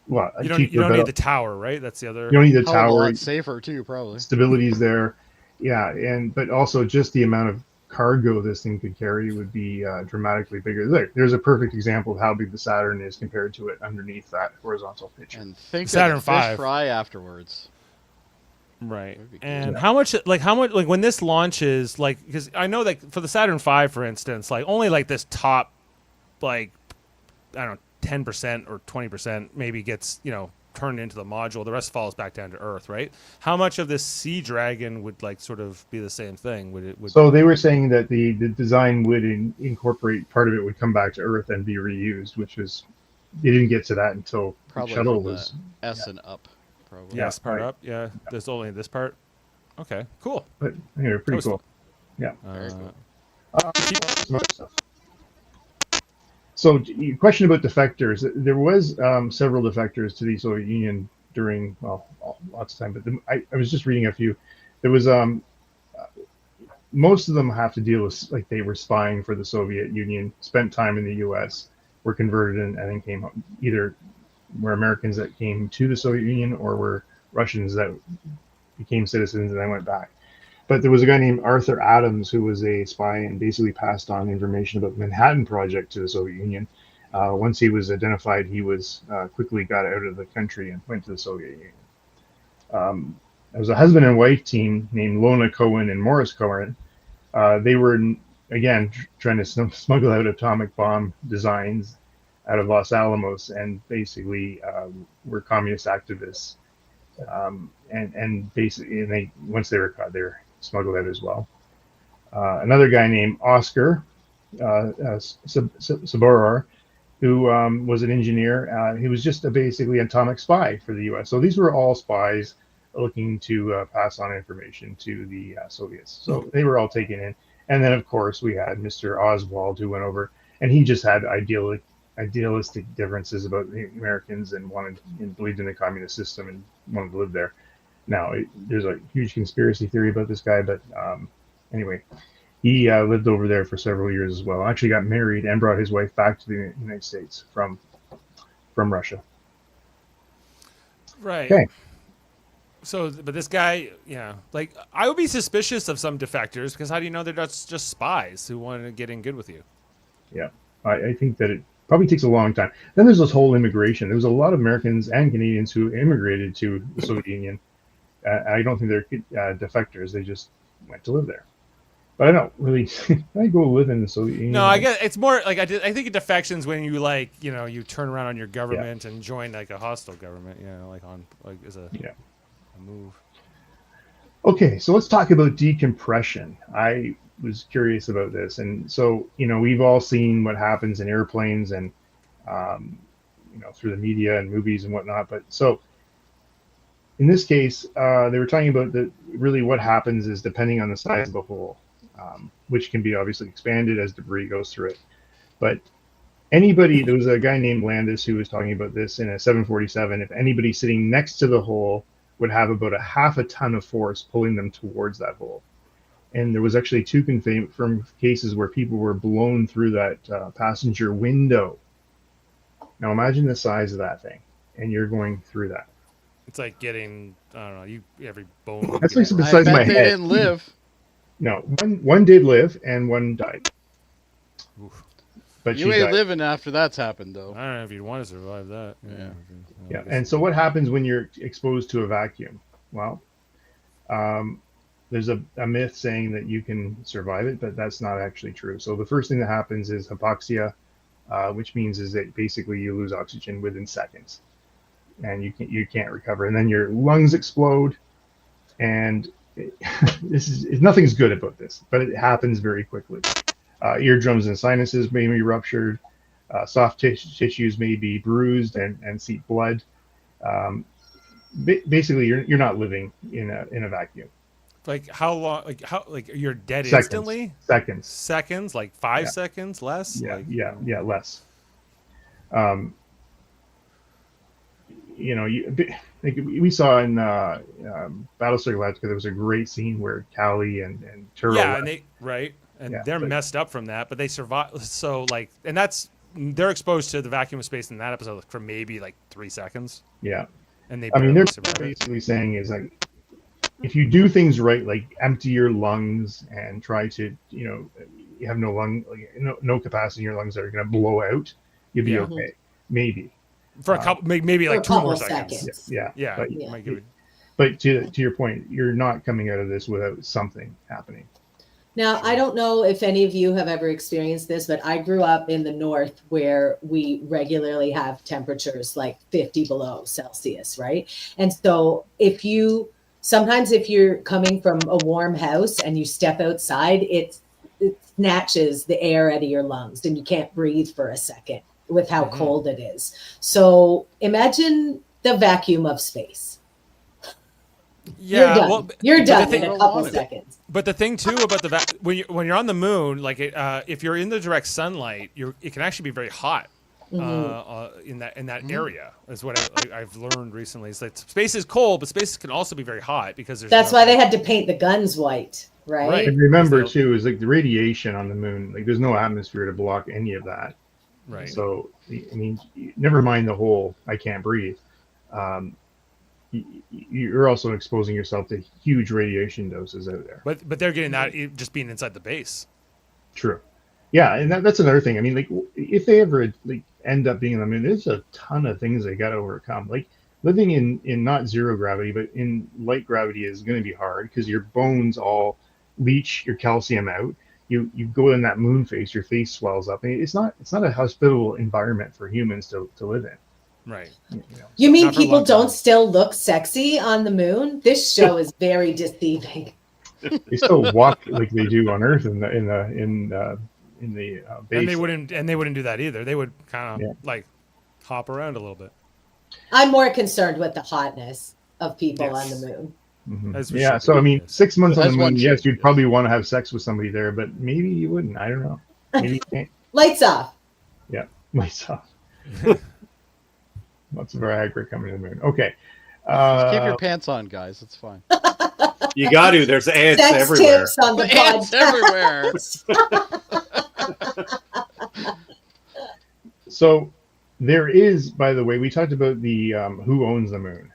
cheaper. need the tower, right? That's the other. You don't need the Hell of a tower. lot safer too, probably. Stability's there, yeah, but also just the amount of cargo this thing could carry would be dramatically bigger. Look, there's a perfect example of how big the Saturn is compared to it underneath that horizontal picture. And think Saturn of the fish V. fry afterwards. Right. That'd be And cool. how much when this launches, because I know that for the Saturn V, for instance, only this top, I don't know, 10% or 20% maybe gets, turned into the module. The rest falls back down to Earth, right? How much of this Sea Dragon would sort of be the same thing? So they were saying that the design would incorporate part of it would come back to Earth and be reused, which was, they didn't get to that until Probably the shuttle from was. the S and up. Probably. yes, part right. up? Yeah. There's only this part? Okay, cool. But anyway, pretty was- cool. Yeah. Very cool. Some other stuff. So, your question about defectors. There was several defectors to the Soviet Union during, lots of time. But I was just reading a few. There was most of them have to deal with they were spying for the Soviet Union, spent time in the U.S., were converted, and then came home. Either were Americans that came to the Soviet Union, or were Russians that became citizens and then went back. But there was a guy named Arthur Adams who was a spy and basically passed on information about the Manhattan Project to the Soviet Union. Once he was identified, he was quickly got out of the country and went to the Soviet Union. There was a husband and wife team named Lona Cohen and Morris Cohen. They were, again, trying to smuggle out atomic bomb designs out of Los Alamos, and basically were communist activists. And basically, once they were caught, they were smuggled out as well. Another guy named Oscar Saborar, who was an engineer. He was just basically atomic spy for the U.S. So these were all spies looking to pass on information to the Soviets. So they were all taken in. And then, of course, we had Mr. Oswald, who went over, and he just had idealistic differences about the Americans and believed in the communist system and wanted to live there. Now, there's a huge conspiracy theory about this guy, but anyway, he lived over there for several years as well. Actually got married and brought his wife back to the United States from Russia. Right. Okay. So, but this guy, I would be suspicious of some defectors, because how do you know they're just spies who want to get in good with you? Yeah, I think that it probably takes a long time. Then there's this whole immigration. There was a lot of Americans and Canadians who immigrated to the Soviet Union. I don't think they're defectors. They just went to live there. But I don't really. I go live in the Soviet Union. No, I guess it's more I think defections when you you turn around on your government and join a hostile government. As a move. Okay, so let's talk about decompression. I was curious about this, and so we've all seen what happens in airplanes and through the media and movies and whatnot. But so in this case, they were talking about that really what happens is depending on the size of the hole, which can be obviously expanded as debris goes through it. But there was a guy named Landis who was talking about this in a 747. If anybody sitting next to the hole would have about a half a ton of force pulling them towards that hole. And there was actually 2 confirmed cases where people were blown through that passenger window. Now imagine the size of that thing, and you're going through that. It's like getting, I don't know, every bone. That's like the I size of my bet they head. didn't live. No, one did live and one died. Oof. But You she ain't died. living after that's happened, though. I don't know if you'd want to survive that. Yeah. Yeah. And so what happens when you're exposed to a vacuum? Well, there's a myth saying that you can survive it, but that's not actually true. So the first thing that happens is hypoxia, which means is that basically you lose oxygen within seconds, and you can't recover, and then your lungs explode, and nothing's good about this, but it happens very quickly. Eardrums and sinuses may be ruptured. Soft tissues may be bruised and seep blood. Basically, you're not living in a vacuum. Like how long? Like you're dead Seconds. instantly? Seconds. Like 5 Yeah. seconds less? Yeah, Like, yeah, less. Like we saw in Battlestar Galactica, there was a great scene where Callie and Turo. Yeah, and they're but- messed up from that, but they survive. So like, and they're exposed to the vacuum of space in that episode for maybe like 3 seconds, Yeah, and they I mean, barely they're survive it. basically saying is like, if you do things right, like empty your lungs and try to, you have no no capacity in your lungs that are going to blow out, you'll be Yeah. okay, maybe. For a couple, maybe For like a 2 more couple seconds. seconds. Yeah, Yeah, But, Yeah. might give it- but to your point, you're not coming out of this without something happening. Now, I don't know if any of you have ever experienced this, but I grew up in the north where we regularly have temperatures like 50 below Celsius, right? And so sometimes if you're coming from a warm house and you step outside, it snatches the air out of your lungs and you can't breathe for a second with how cold it is. So imagine the vacuum of space. Yeah, You're done. well, You're done the thing- in a couple seconds. but the thing too about when you're on the moon, like if you're in the direct sunlight, it can actually be very hot. In that area is what I've learned recently. It's like space is cold, but space can also be very hot because there's. That's why they had to paint the guns white, right? Right. And remember So- too, is like the radiation on the moon, like there's no atmosphere to block any of that. Right. So, I mean, never mind the whole I can't breathe. You're also exposing yourself to huge radiation doses out there. But they're getting that just being inside the base. True. Yeah, and that's another thing. I mean, like if they ever like end up being on the moon, there's a ton of things they got to overcome. Like living in not zero gravity, but in light gravity is going to be hard because your bones all leach your calcium out. You go in that moon phase, your face swells up. I mean, it's not a hospitable environment for humans to live in. Right. You mean Not for a people long time. don't still look sexy on the moon? This show is very deceiving. They still walk like they do on Earth in the base. And they wouldn't do that either. They would kind of like hop around a little bit. I'm more concerned with the hotness of people Yes. on the moon. Mhm. As we Yeah, should so be, I mean, yes. 6 months on As the one moon, yes, should, you'd yes. probably want to have sex with somebody there, but maybe you wouldn't. I don't know. Maybe you can't. Lights off. Yeah, myself. Lots of Viagra coming to the moon. Okay. Just keep your pants on, guys. It's fine. You got to. There's ants Sex everywhere. tips on the Ants podcast. everywhere. So there is, by the way, we talked about the who owns the moon.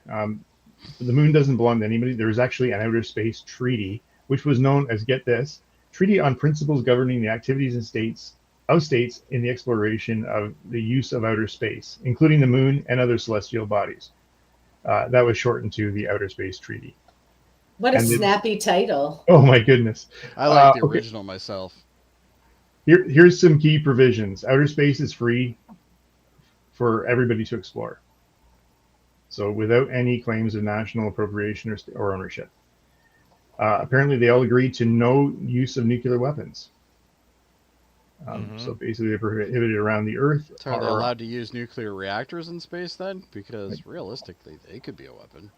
The moon doesn't belong to anybody. There is actually an outer space treaty, which was known as, get this, Treaty on Principles Governing the Activities and States in the Exploration of the Use of Outer Space, including the moon and other celestial bodies. That was shortened to the Outer Space Treaty. What a And snappy title. Oh my goodness. I like the Okay. original myself. Here's some key provisions. Outer space is free for everybody to explore. So without any claims of national appropriation or ownership. Apparently they all agreed to no use of nuclear weapons. So basically they're prohibited around the Earth. So are they allowed to use nuclear reactors in space then? Because realistically, they could be a weapon.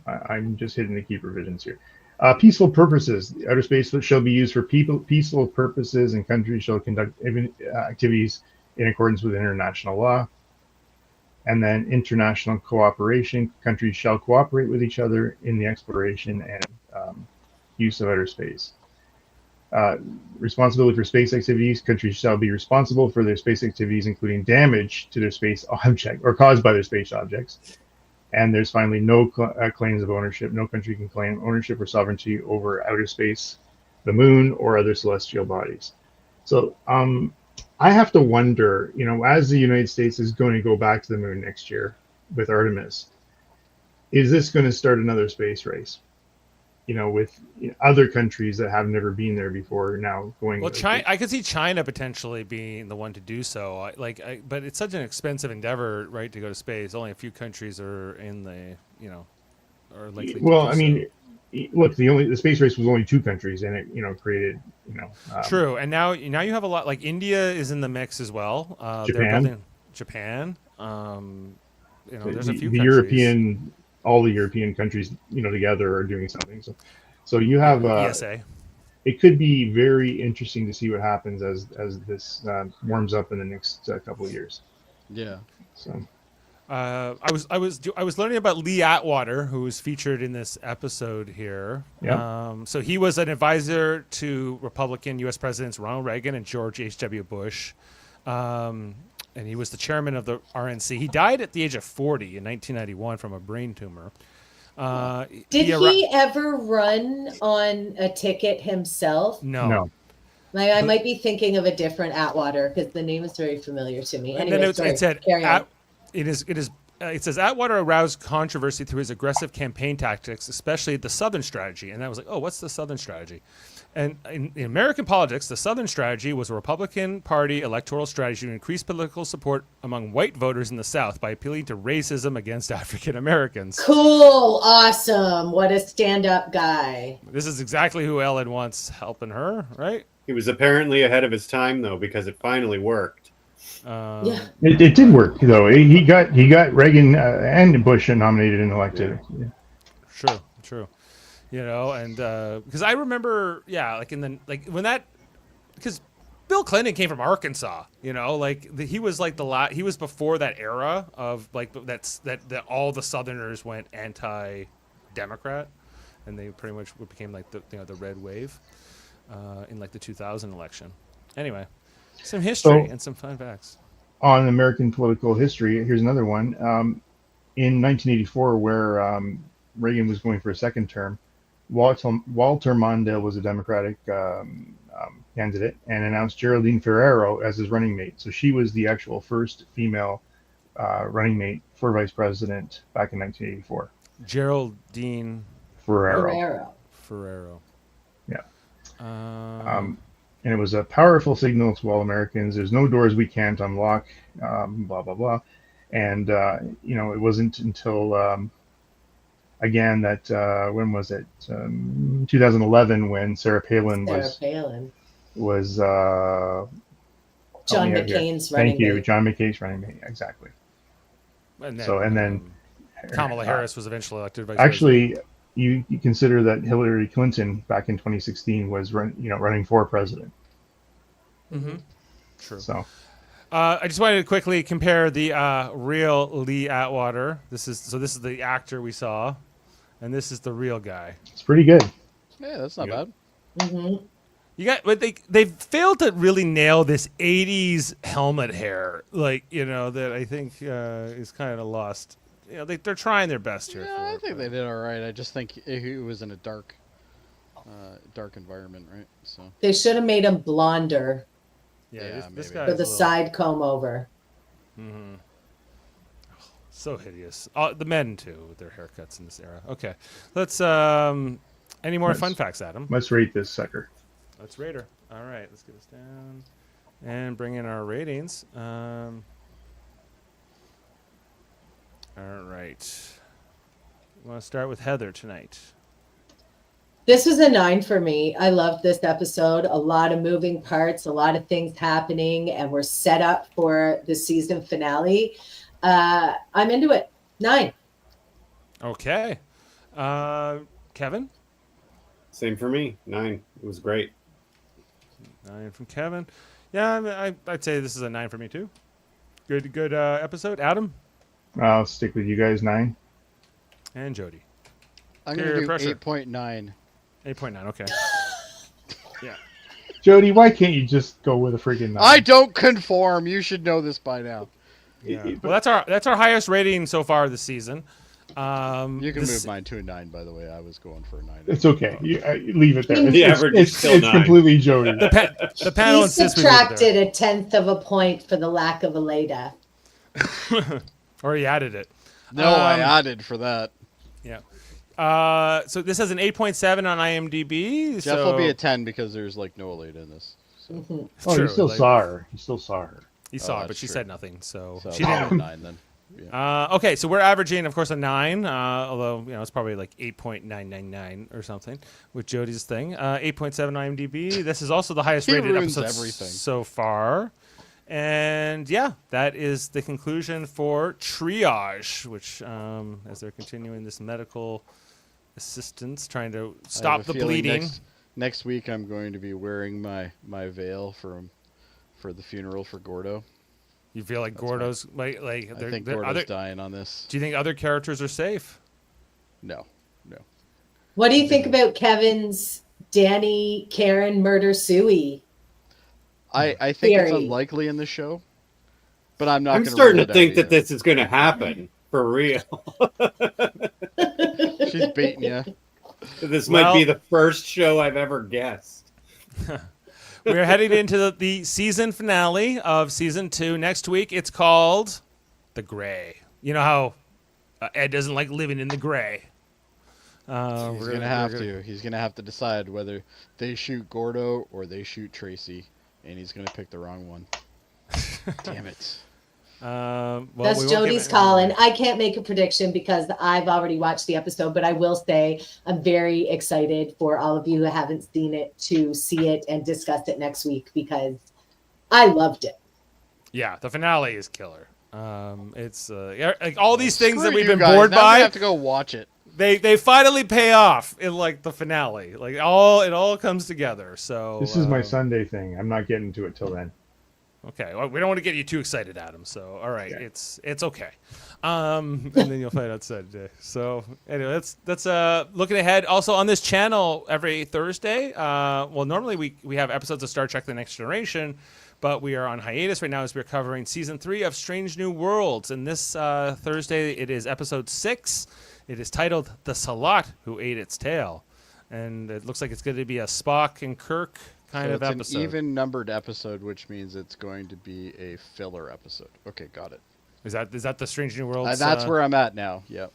I'm just hitting the key provisions here. Peaceful purposes. Outer space shall be used for peaceful purposes, and countries shall conduct activities in accordance with international law. And then international cooperation. Countries shall cooperate with each other in the exploration and use of outer space. Responsibility for space activities. Countries shall be responsible for their space activities, including damage to their space object or caused by their space objects. And there's finally no claims of ownership. No country can claim ownership or sovereignty over outer space, the moon, or other celestial bodies. So I have to wonder, as the United States is going to go back to the moon next year with Artemis, is this going to start another space race? with other countries that have never been there before now going. Well, China, I could see China potentially being the one to do so. But it's such an expensive endeavor, right, to go to space. Only a few countries are in the, are likely. Well, to I do mean, look, the space race was only 2 countries, and it created, True, and now you have a lot. Like India is in the mix as well. They're Japan. building Japan. There's a few the countries. all the European countries, together are doing something. So you have ESA. It could be very interesting to see what happens as this warms up in the next couple of years. Yeah. So I was learning about Lee Atwater, who was featured in this episode here. Yeah. So he was an advisor to Republican U.S. Presidents Ronald Reagan and George H.W. Bush, and he was the chairman of the RNC. He died at the age of 40 in 1991 from a brain tumor. Did he ever run on a ticket himself? No. I might be thinking of a different Atwater because the name is very familiar to me. And anyway, then it said it says Atwater aroused controversy through his aggressive campaign tactics, especially the Southern strategy. And I was like, oh, what's the Southern strategy? And in American politics, the Southern strategy was a Republican Party electoral strategy to increase political support among white voters in the South by appealing to racism against African Americans. Cool. Awesome. What a stand-up guy. This is exactly who Ellen wants helping her, right? He was apparently ahead of his time, though, because it finally worked. Yeah. It did work, though. He got Reagan and Bush nominated and elected. Yeah. True. And because I remember, because Bill Clinton came from Arkansas, he was he was before that era of that all the Southerners went anti-Democrat, and they pretty much became the red wave in the 2000 election. Anyway, some history and some fun facts on American political history. Here's another one. In 1984, where Reagan was going for a second term, Walter Mondale was a Democratic candidate and announced Geraldine Ferrero as his running mate. So she was the actual first female running mate for vice president back in 1984. Geraldine Ferrero. Yeah. And it was a powerful signal to all Americans. There's no doors we can't unlock, blah, blah, blah. And, it wasn't until... Again, that when was it? 2011, when Sarah Palin was John McCain's running mate. Thank you, John McCain's running mate. Exactly. And then Kamala Harris was eventually elected vice president. You consider that Hillary Clinton back in 2016 was running for president. Mm-hmm. True. So. I just wanted to quickly compare the real Lee Atwater. This is the actor we saw, and this is the real guy. It's pretty good. Yeah, that's not bad. Mm-hmm. But they failed to really nail this 80s helmet hair, that I think is kind of lost. They're trying their best here. Yeah, I think they did all right. I just think it was in a dark environment, right? So they should have made him blonder. Yeah, this guy with a side comb over. Mm-hmm. So hideous. The men too, with their haircuts in this era. Okay, let's. Any more fun facts, Adam? Let's rate this sucker. Let's rate her. All right, let's get this down and bring in our ratings. All right. We want to start with Heather tonight. This was a 9 for me. I loved this episode. A lot of moving parts, a lot of things happening, and we're set up for the season finale. I'm into it. 9. Okay. Kevin? Same for me. 9. It was great. 9 from Kevin. Yeah, I'd say this is a 9 for me too. Good episode. Adam? I'll stick with you guys. 9. And Jody. I'm going to do 8.9. 8.9, okay. Yeah. Jody, why can't you just go with a freaking 9? I don't conform. You should know this by now. Yeah. Well, that's our highest rating so far this season. You can move mine to a 9, by the way. I was going for a 9. It's okay. Leave it there. The average is still 9. It's completely Jody. The panel he insists subtracted a 1/10 of a point for the lack of a Leda. Or he added it. No, I added for that. Yeah. So this has an 8.7 on IMDb. Jeff so will be a 10 because there's like no Elite in this. So, Oh, True, you still like- saw her. You still saw her. He saw it, that's but she true. said nothing. So, so she didn't. 9 then. Yeah. Okay, so we're averaging, of course, a 9, although, it's probably like 8.999 or something with Jody's thing. 8.7 IMDb. This is also the highest He rated ruins episode everything. so far. And yeah, that is the conclusion for Triage, which, as they're continuing this medical assistance, trying to I stop have the a feeling bleeding. Next week, I'm going to be wearing my veil for the funeral for Gordo. You feel like Gordo's like I think they're Gordo's other. dying on this. Do you think other characters are safe? No. What do you think about Kevin's Danny Karen murder Suey? I think it's Theory. unlikely in the show, but I'm not. I'm gonna starting rule to it think out that either. this is going to happen for real. She's baiting you. This might be Well- the first show I've ever guessed. We're heading into the season finale of season 2 next week. It's called The Gray. You know how Ed doesn't like living in the gray. He's gonna have to. He's gonna have to decide whether they shoot Gordo or they shoot Tracy, and he's gonna pick the wrong one. Damn it! Well, That's we won't Jody's give it- call, and I can't make a prediction because I've already watched the episode, but I will say I'm very excited for all of you who haven't seen it to see it and discuss it next week because I loved it. Yeah, the finale is killer. It's like all these things Screw that we've you been guys. bored Now I'm gonna by. have to go watch it. They finally pay off in like the finale. Like it all comes together. So This is my Sunday thing. I'm not getting to it till then. Okay, well, we don't want to get you too excited, Adam. So, all right, Okay. it's okay. And then you'll find out Saturday. So, anyway, that's looking ahead. Also on this channel every Thursday. Well, normally we have episodes of Star Trek: The Next Generation, but we are on hiatus right now as we're covering season 3 of Strange New Worlds. And this Thursday it is episode 6. It is titled "The Salat Who Ate Its Tail," and it looks like it's going to be a Spock and Kirk kind So of it's episode. an even numbered episode, which means it's going to be a filler episode. Okay, got it. Is that the Strange New Worlds? That's where I'm at now. Yep.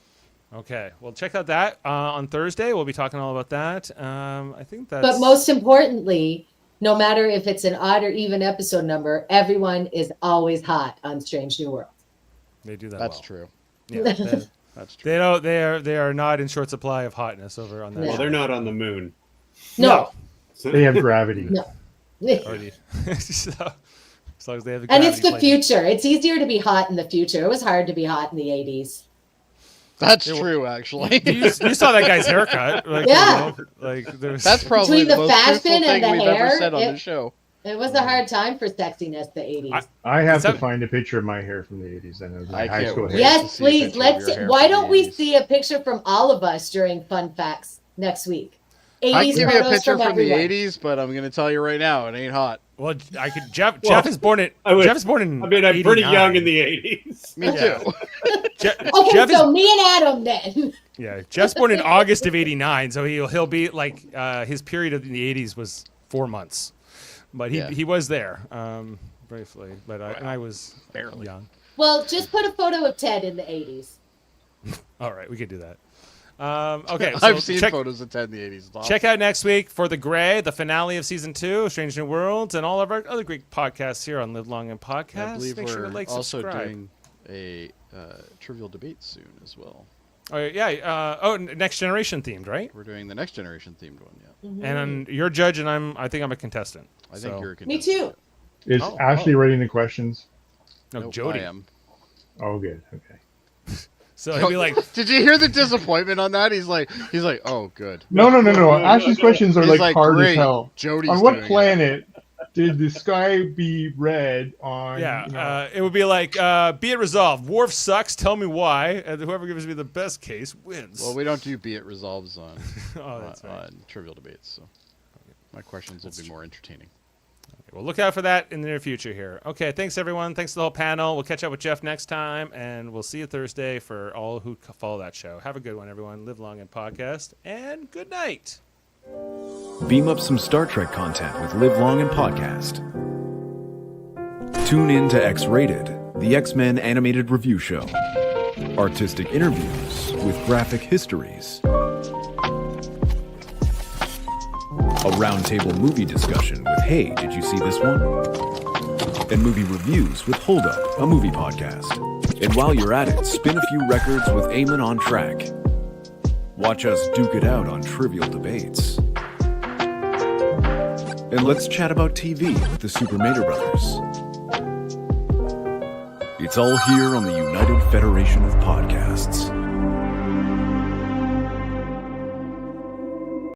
Okay, well, check out that on Thursday. We'll be talking all about that. I think that's. But most importantly, no matter if it's an odd or even episode number, everyone is always hot on Strange New World. they do that. That's well. true. Yeah, they, That's true. they don't. They are not in short supply of hotness over on that. No. Well, they're not on the moon. No. They have gravity. No. Already. So, as long as they have. And it's gravity the plate. future. It's easier to be hot in the future. It was hard to be hot in the 80s. That's It- true, actually. You saw that guy's haircut, like, Yeah. like there was. That's probably Between the the most truthful fashion and thing the we've hair, ever said on it- the show. It was a hard time for sexiness, the 80s. I have Is to that- find a picture of my hair from the 80s. Then of my I high can't school wait. hair. to Yes, see a please. picture of Let's. your hair Why from don't the we 80s. see a picture from all of us during Fun Facts next week? 80s I can give you a photos picture from the everyone. 80s, but I'm going to tell you right now, it ain't hot. Well, I could. Jeff Well, is born in. I would- Jeff is born in. I mean, I'm pretty 89. young in the 80s. Me Yeah. too. Okay, Jeff so is, me and Adam then. yeah, Jeff's born in August of '89, so he'll be like his period in the '80s was 4 months, but Yeah. he was there briefly, but I was Barely. young. Well, just put a photo of Ted in the 80s. All right, we could do that. Okay, so I've seen check, photos of Ted in the 80s. It's awesome. check out next week for The Gray, the finale of season 2, Strange New Worlds, and all of our other great podcasts here on Live Long and Podcast. I believe Make sure we're to like, also subscribe. doing a trivial debate soon as well. Oh yeah, Next Generation themed, right? We're doing the Next Generation themed one, yeah. And you're a judge, and I think I'm a contestant. I think So- you're a Me too. Is Oh, Ashley writing the questions? No, Nope, Jody. I am. Oh, good. Okay. So he'll be like, Did you hear the disappointment on that? He's like, oh, good. No. Ashley's questions are He's like hard great. as hell. Jody's On what doing it. planet did the sky be red on? yeah, you know, it would be like, be it resolved. Worf sucks. Tell me why, and whoever gives me the best case wins. Well, we don't do be it resolves on, oh, that's right. on trivial debates, so my questions will be more entertaining. Well, look out for that in the near future here. Okay, thanks everyone. Thanks to the whole panel. We'll catch up with Jeff next time, and we'll see you Thursday for all who follow that show. Have a good one, everyone. Live long and podcast, and good night. Beam up some Star Trek content with Live Long and Podcast. Tune in to X-Rated, the X-Men animated review show. Artistic interviews with graphic histories. A roundtable movie discussion with Hey, did you see this one? And movie reviews with Hold Up, a movie podcast. And while you're at it, spin a few records with Eamon on Track. Watch us duke it out on trivial debates. And let's chat about TV with the Super Mater Brothers. It's all here on the United Federation of Podcasts.